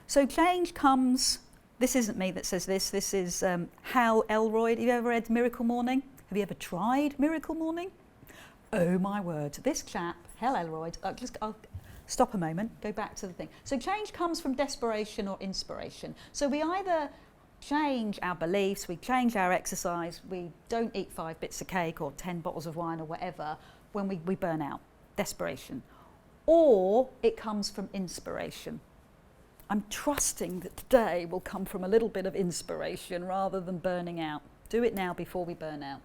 So change comes, this isn't me that says this is Hal Elroy. Have you ever read Miracle Morning? Have you ever tried Miracle Morning? Oh my word, this chap, Hal Elroy, I'll stop a moment, go back to the thing. So change comes from desperation or inspiration. So we either change our beliefs, we change our exercise, we don't eat 5 bits of cake or 10 bottles of wine or whatever when we burn out, desperation. Or it comes from inspiration. I'm trusting that today will come from a little bit of inspiration rather than burning out. Do it now before we burn out.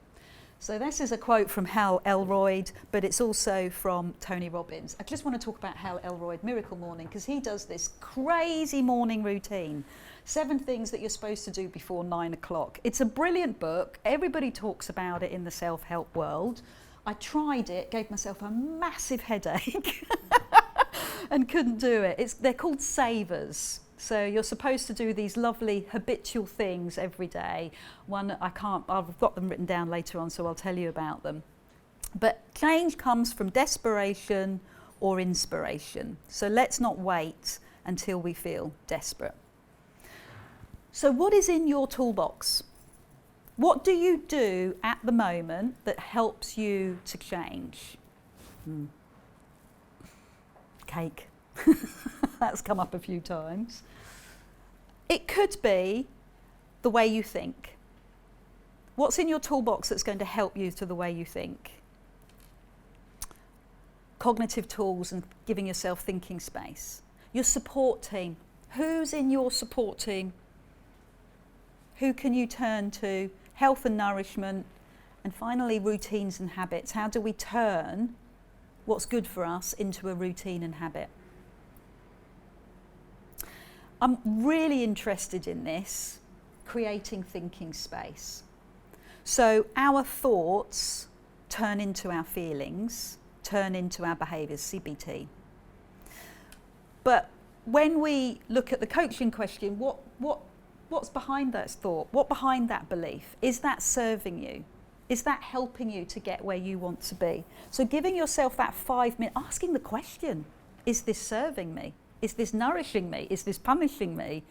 So this is a quote from Hal Elroy, but it's also from Tony Robbins. I just want to talk about Hal Elroy, Miracle Morning, because he does this crazy morning routine. 7 things that you're supposed to do before 9 o'clock. It's a brilliant book. Everybody talks about it in the self-help world. I tried it, gave myself a massive headache and couldn't do it. They're called savers. So you're supposed to do these lovely habitual things every day. One, I've got them written down later on, so I'll tell you about them. But change comes from desperation or inspiration. So let's not wait until we feel desperate. So what is in your toolbox? What do you do at the moment that helps you to change? Cake. That's come up a few times. It could be the way you think. What's in your toolbox that's going to help you to the way you think? Cognitive tools and giving yourself thinking space. Your support team. Who's in your support team? Who can you turn to? Health and nourishment. And finally, routines and habits. How do we turn what's good for us into a routine and habit? I'm really interested in this, creating thinking space. So our thoughts turn into our feelings, turn into our behaviours, CBT. But when we look at the coaching question, what's behind that thought? What behind that belief? Is that serving you? Is that helping you to get where you want to be? So giving yourself that 5 minutes, asking the question, is this serving me? Is this nourishing me? Is this punishing me?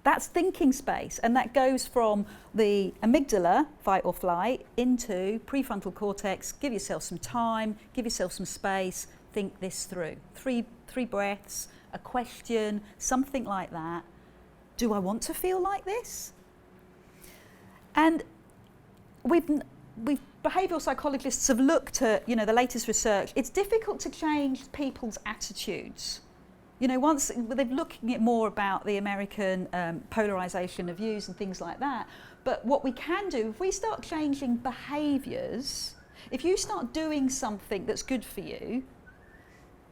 That's thinking space, and that goes from the amygdala, fight or flight, into prefrontal cortex. Give yourself some time, give yourself some space, think this through. Three breaths, a question, something like that. Do I want to feel like this? And behavioural psychologists have looked at, the latest research. It's difficult to change people's attitudes. Once they're looking at more about the American polarisation of views and things like that. But what we can do, if we start changing behaviours, if you start doing something that's good for you,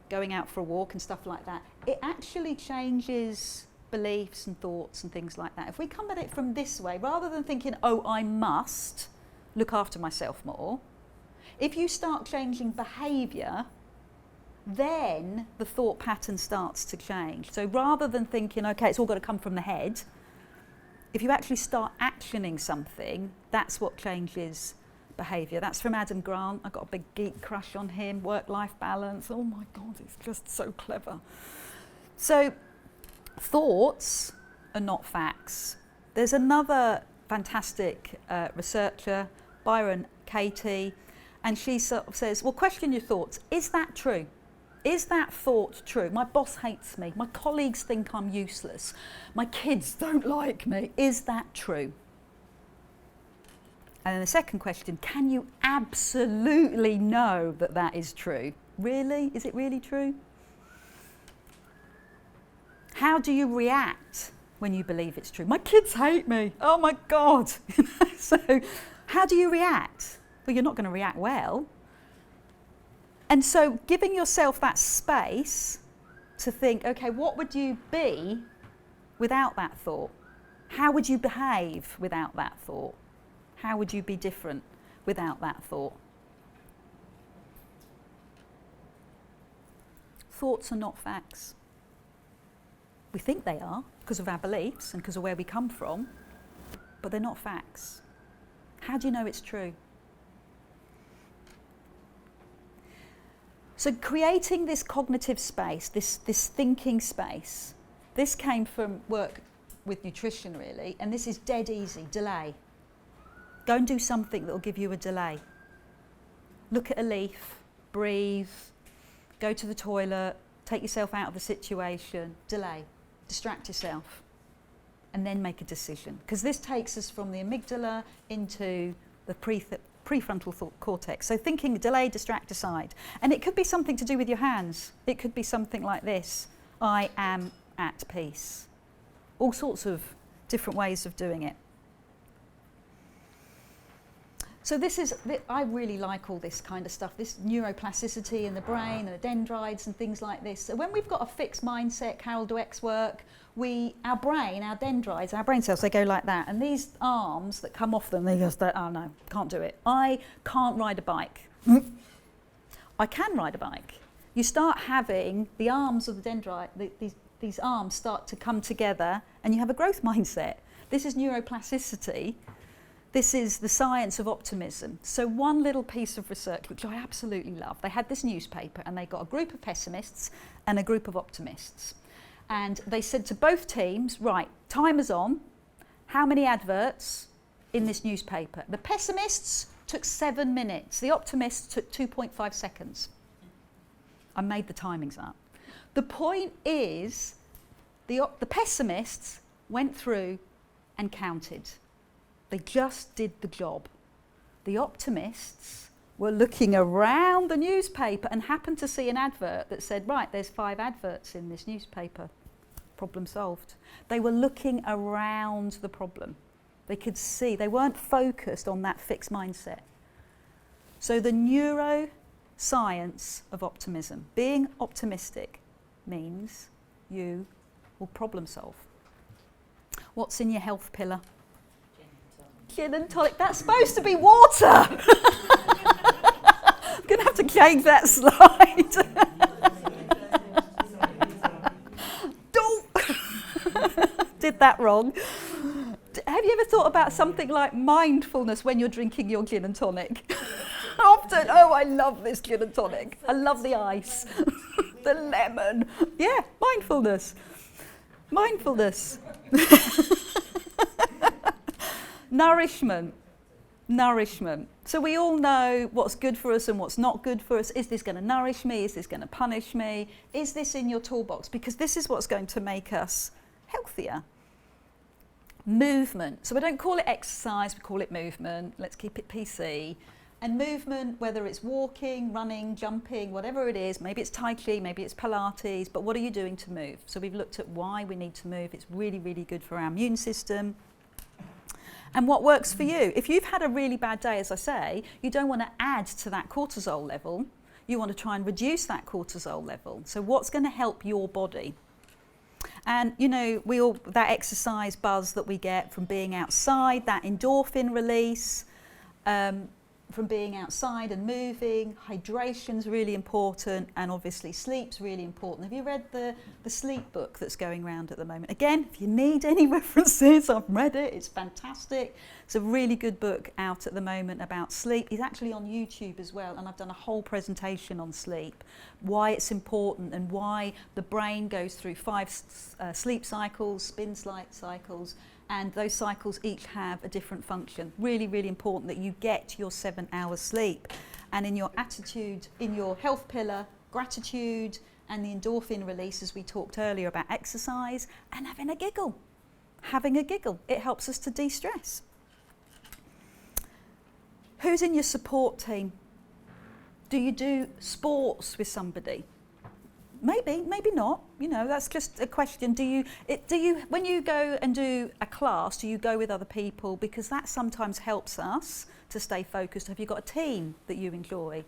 going out for a walk and stuff like that, it actually changes beliefs and thoughts and things like that. If we come at it from this way, rather than thinking, oh, I must look after myself more, if you start changing behaviour, then the thought pattern starts to change. So rather than thinking, okay, it's all got to come from the head, if you actually start actioning something, that's what changes behaviour. That's from Adam Grant. I've got a big geek crush on him. Work-life balance. Oh my God, it's just so clever. So thoughts are not facts. There's another fantastic researcher, Byron Katie, and she sort of says, well, question your thoughts. Is that true? Is that thought true? My boss hates me. My colleagues think I'm useless. My kids don't like me. Is that true? And then the second question, can you absolutely know that that is true? Really? Is it really true? How do you react when you believe it's true? My kids hate me. Oh my God. So how do you react? Well, you're not going to react well. And so giving yourself that space to think, okay, what would you be without that thought? How would you behave without that thought? How would you be different? without that thought. Thoughts are not facts. We think they are because of our beliefs and because of where we come from, but they're not facts. How do you know it's true? So creating this cognitive space, this thinking space, this came from work with nutrition really, and this is dead easy, delay. Go and do something that will give you a delay. Look at a leaf, breathe, go to the toilet, take yourself out of the situation, delay, distract yourself, and then make a decision. Because this takes us from the amygdala into the prefrontal cortex. So thinking, delay, distract, decide. And it could be something to do with your hands. It could be something like this: I am at peace. All sorts of different ways of doing it. So I really like all this kind of stuff, this neuroplasticity in the brain and the dendrites and things like this. So when we've got a fixed mindset, Carol Dweck's work, our brain, our dendrites, our brain cells, they go like that. And these arms that come off them, they just, oh no, can't do it. I can't ride a bike. I can ride a bike. You start having the arms of the dendrite, these arms start to come together and you have a growth mindset. This is neuroplasticity. This is the science of optimism. So one little piece of research, which I absolutely love, they had this newspaper and they got a group of pessimists and a group of optimists. And they said to both teams, right, timer's on, how many adverts in this newspaper? The pessimists took 7 minutes, the optimists took 2.5 seconds. I made the timings up. The point is, the pessimists went through and counted. They just did the job. The optimists were looking around the newspaper and happened to see an advert that said, right, there's 5 adverts in this newspaper. Problem solved. They were looking around the problem. They could see, they weren't focused on that fixed mindset. So the neuroscience of optimism, being optimistic means you will problem solve. What's in your health pillar? Gin and tonic. That's supposed to be water. I'm going to have to change that slide. Did that wrong. Have you ever thought about something like mindfulness when you're drinking your gin and tonic? Often, oh, I love this gin and tonic. I love the ice, the lemon. Yeah, mindfulness. Mindfulness. Nourishment. So we all know what's good for us and what's not good for us. Is this going to nourish me? Is this going to punish me? Is this in your toolbox? Because this is what's going to make us healthier. Movement. So we don't call it exercise, we call it movement. Let's keep it PC. And movement, whether it's walking, running, jumping, whatever it is, maybe it's Tai Chi, maybe it's Pilates, but what are you doing to move? So we've looked at why we need to move. It's really, really good for our immune system. And what works for you. If you've had a really bad day, as I say, you don't want to add to that cortisol level. You want to try and reduce that cortisol level. So what's going to help your body? And, you know, that exercise buzz that we get from being outside, that endorphin release, from being outside and moving, hydration's really important, and obviously sleep's really important. Have you read the sleep book that's going around at the moment? Again, if you need any references, I've read it, it's fantastic. It's a really good book out at the moment about sleep. It's actually on YouTube as well, and I've done a whole presentation on sleep, why it's important and why the brain goes through 5 sleep cycles, spin cycles, and those cycles each have a different function. Really, really important that you get your 7 hours sleep. And in your attitude, in your health pillar, gratitude and the endorphin release, as we talked earlier about exercise, and having a giggle. Having a giggle, it helps us to de-stress. Who's in your support team? Do you do sports with somebody? Maybe, maybe not. You know, that's just a question. Do you, when you go and do a class, do you go with other people? Because that sometimes helps us to stay focused. Have you got a team that you enjoy?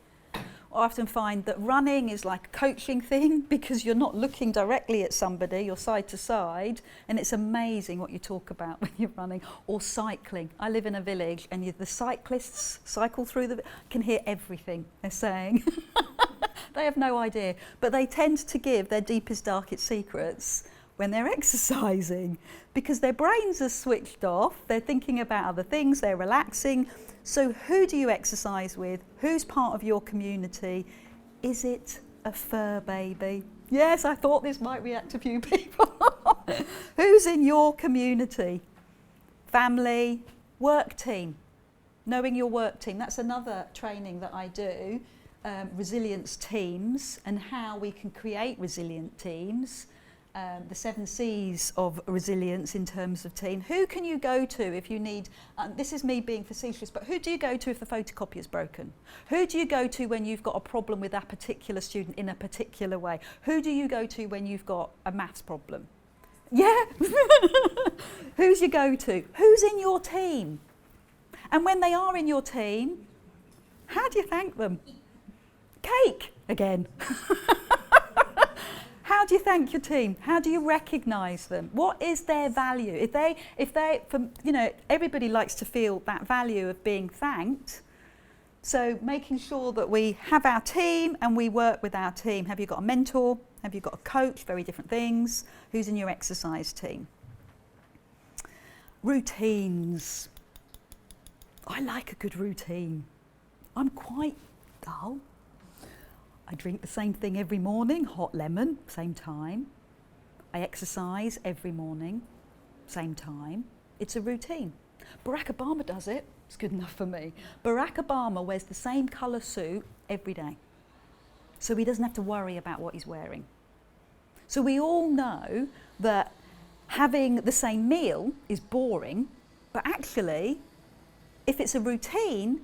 I often find that running is like a coaching thing because you're not looking directly at somebody, you're side to side, and it's amazing what you talk about when you're running. Or cycling. I live in a village and the cyclists cycle through I can hear everything they're saying. They have no idea, but they tend to give their deepest, darkest secrets when they're exercising because their brains are switched off, they're thinking about other things, they're relaxing. So who do you exercise with? Who's part of your community? Is it a fur baby? Yes, I thought this might react to a few people. Who's in your community? Family, work team. Knowing your work team. That's another training that I do. Resilience teams and how we can create resilient teams. The 7 C's of resilience in terms of team. Who can you go to if you need, this is me being facetious, but who do you go to if the photocopy is broken? Who do you go to when you've got a problem with that particular student in a particular way? Who do you go to when you've got a maths problem? Yeah? Who's your go-to? Who's in your team? And when they are in your team, how do you thank them? Cake again. How do you thank your team? How do you recognise them? What is their value? If they, everybody likes to feel that value of being thanked. So making sure that we have our team and we work with our team. Have you got a mentor? Have you got a coach? Very different things. Who's in your exercise team? Routines. I like a good routine. I'm quite dull. I drink the same thing every morning, hot lemon, same time. I exercise every morning, same time. It's a routine. Barack Obama does it. It's good enough for me. Barack Obama wears the same colour suit every day. So he doesn't have to worry about what he's wearing. So we all know that having the same meal is boring, but actually, if it's a routine,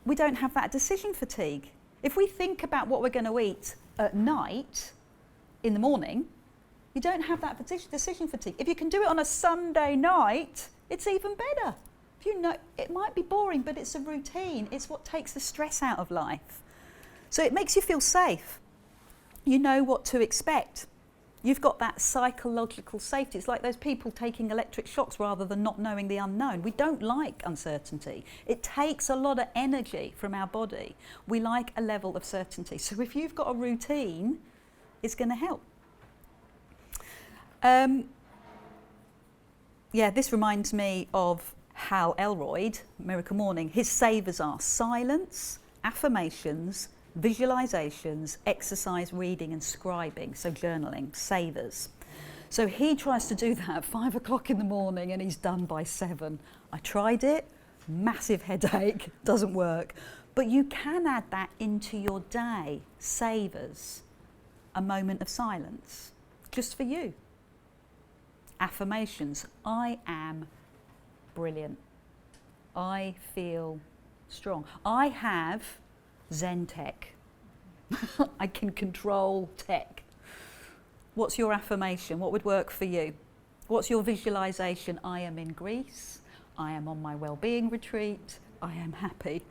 we don't have that decision fatigue. If we think about what we're going to eat at night, in the morning, you don't have that decision fatigue. If you can do it on a Sunday night, it's even better. If you know, it might be boring, but it's a routine. It's what takes the stress out of life. So it makes you feel safe. You know what to expect. You've got that psychological safety. It's like those people taking electric shocks rather than not knowing the unknown. We don't like uncertainty. It takes a lot of energy from our body. We like a level of certainty. So if you've got a routine, it's going to help. This reminds me of Hal Elroyd, Miracle Morning. His savers are silence, affirmations, visualizations, exercise, reading and scribing, so journaling, savers. So he tries to do that at 5 o'clock in the morning and he's done by 7. I tried it, massive headache, doesn't work. But you can add that into your day, savers, a moment of silence, just for you. Affirmations, I am brilliant. I feel strong. I have Zen tech. I can control tech. What's your affirmation? What would work for you? What's your visualization? I am in Greece. I am on my Wellbeing retreat. I am happy.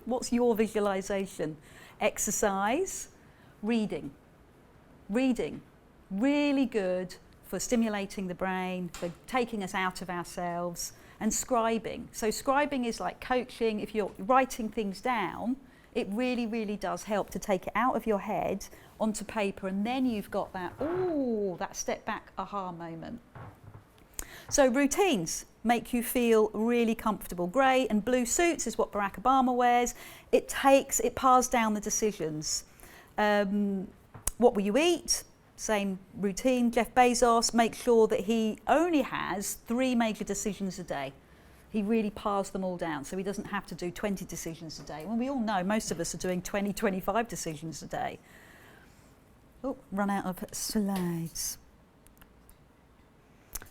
What's your visualization? Exercise, reading. Reading, really good for stimulating the brain, for taking us out of ourselves, and scribing. So scribing is like coaching. If you're writing things down, it really, really does help to take it out of your head onto paper, and then you've got that, that step back aha moment. So routines make you feel really comfortable. Grey and blue suits is what Barack Obama wears. It pars down the decisions. What will you eat? Same routine. Jeff Bezos makes sure that he only has 3 major decisions a day. He really pars them all down, so he doesn't have to do 20 decisions a day. Well, we all know most of us are doing 20, 25 decisions a day. Oh, run out of slides.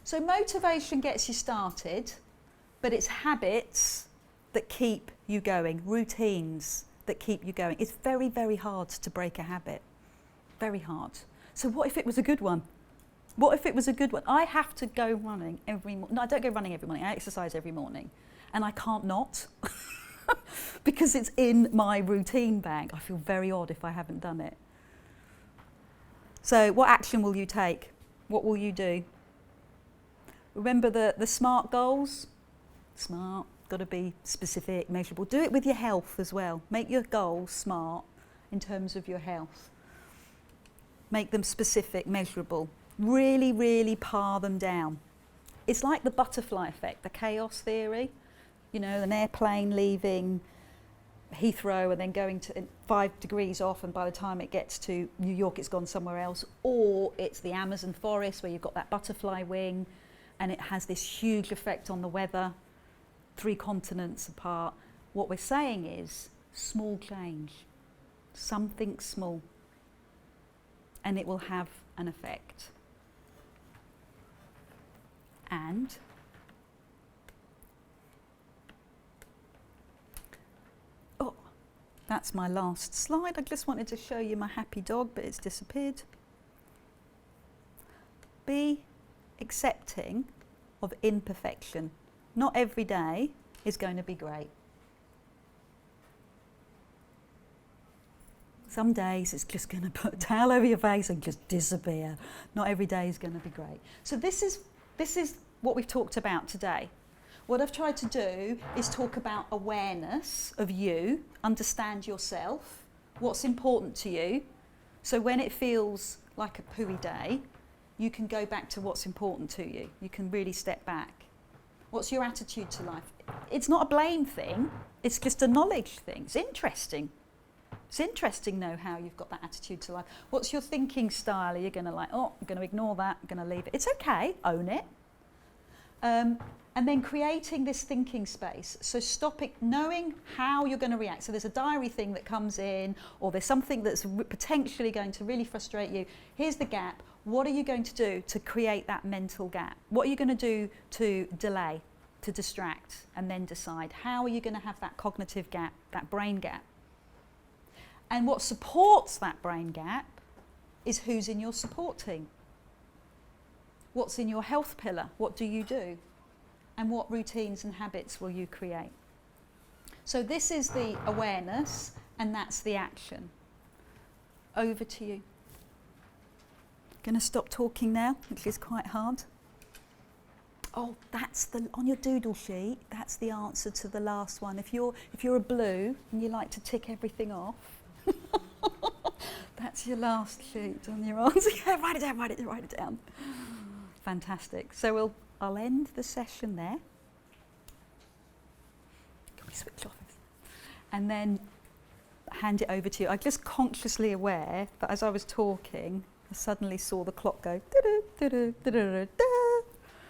So motivation gets you started, but it's habits that keep you going, routines that keep you going. It's very, very hard to break a habit. Very hard. So what if it was a good one? What if it was a good one? I have to go running every morning. No, I don't go running every morning. I exercise every morning. And I can't not. because it's in my routine bank. I feel very odd if I haven't done it. So what action will you take? What will you do? Remember the SMART goals? SMART, got to be specific, measurable. Do it with your health as well. Make your goals SMART in terms of your health. Make them specific, measurable. Really, really par them down. It's like the butterfly effect, the chaos theory. You know, an airplane leaving Heathrow and then going to 5 degrees off, and by the time it gets to New York it's gone somewhere else. Or it's the Amazon forest where you've got that butterfly wing and it has this huge effect on the weather, 3 continents apart. What we're saying is small change, something small, and it will have an effect. And that's my last slide. I just wanted to show you my happy dog, but it's disappeared. Be accepting of imperfection. Not every day is going to be great. Some days it's just going to put a towel over your face and just disappear. Not every day is going to be great. So this is what we've talked about today. What I've tried to do is talk about awareness of you, understand yourself, what's important to you. So when it feels like a pooey day, you can go back to what's important to you. You can really step back. What's your attitude to life? It's not a blame thing, it's just a knowledge thing. It's interesting. It's interesting know how you've got that attitude to life. What's your thinking style? Are you going to I'm going to ignore that, I'm going to leave it. It's okay, own it. And then creating this thinking space. So stopping, knowing how you're going to react. So there's a diary thing that comes in, or there's something that's potentially going to really frustrate you. Here's the gap. What are you going to do to create that mental gap? What are you going to do to delay, to distract, and then decide? How are you going to have that cognitive gap, that brain gap? And what supports that brain gap is who's in your support team. What's in your health pillar? What do you do? And what routines and habits will you create? So this is the awareness, and that's the action. Over to you. Going to stop talking now, which is quite hard. Oh, that's on your doodle sheet, that's the answer to the last one. If you're a blue and you like to tick everything off, that's your last sheet on your answer. Yeah, write it down. Fantastic. So I'll end the session there. Can we switch off? And then hand it over to you. I'm just consciously aware that as I was talking, I suddenly saw the clock go.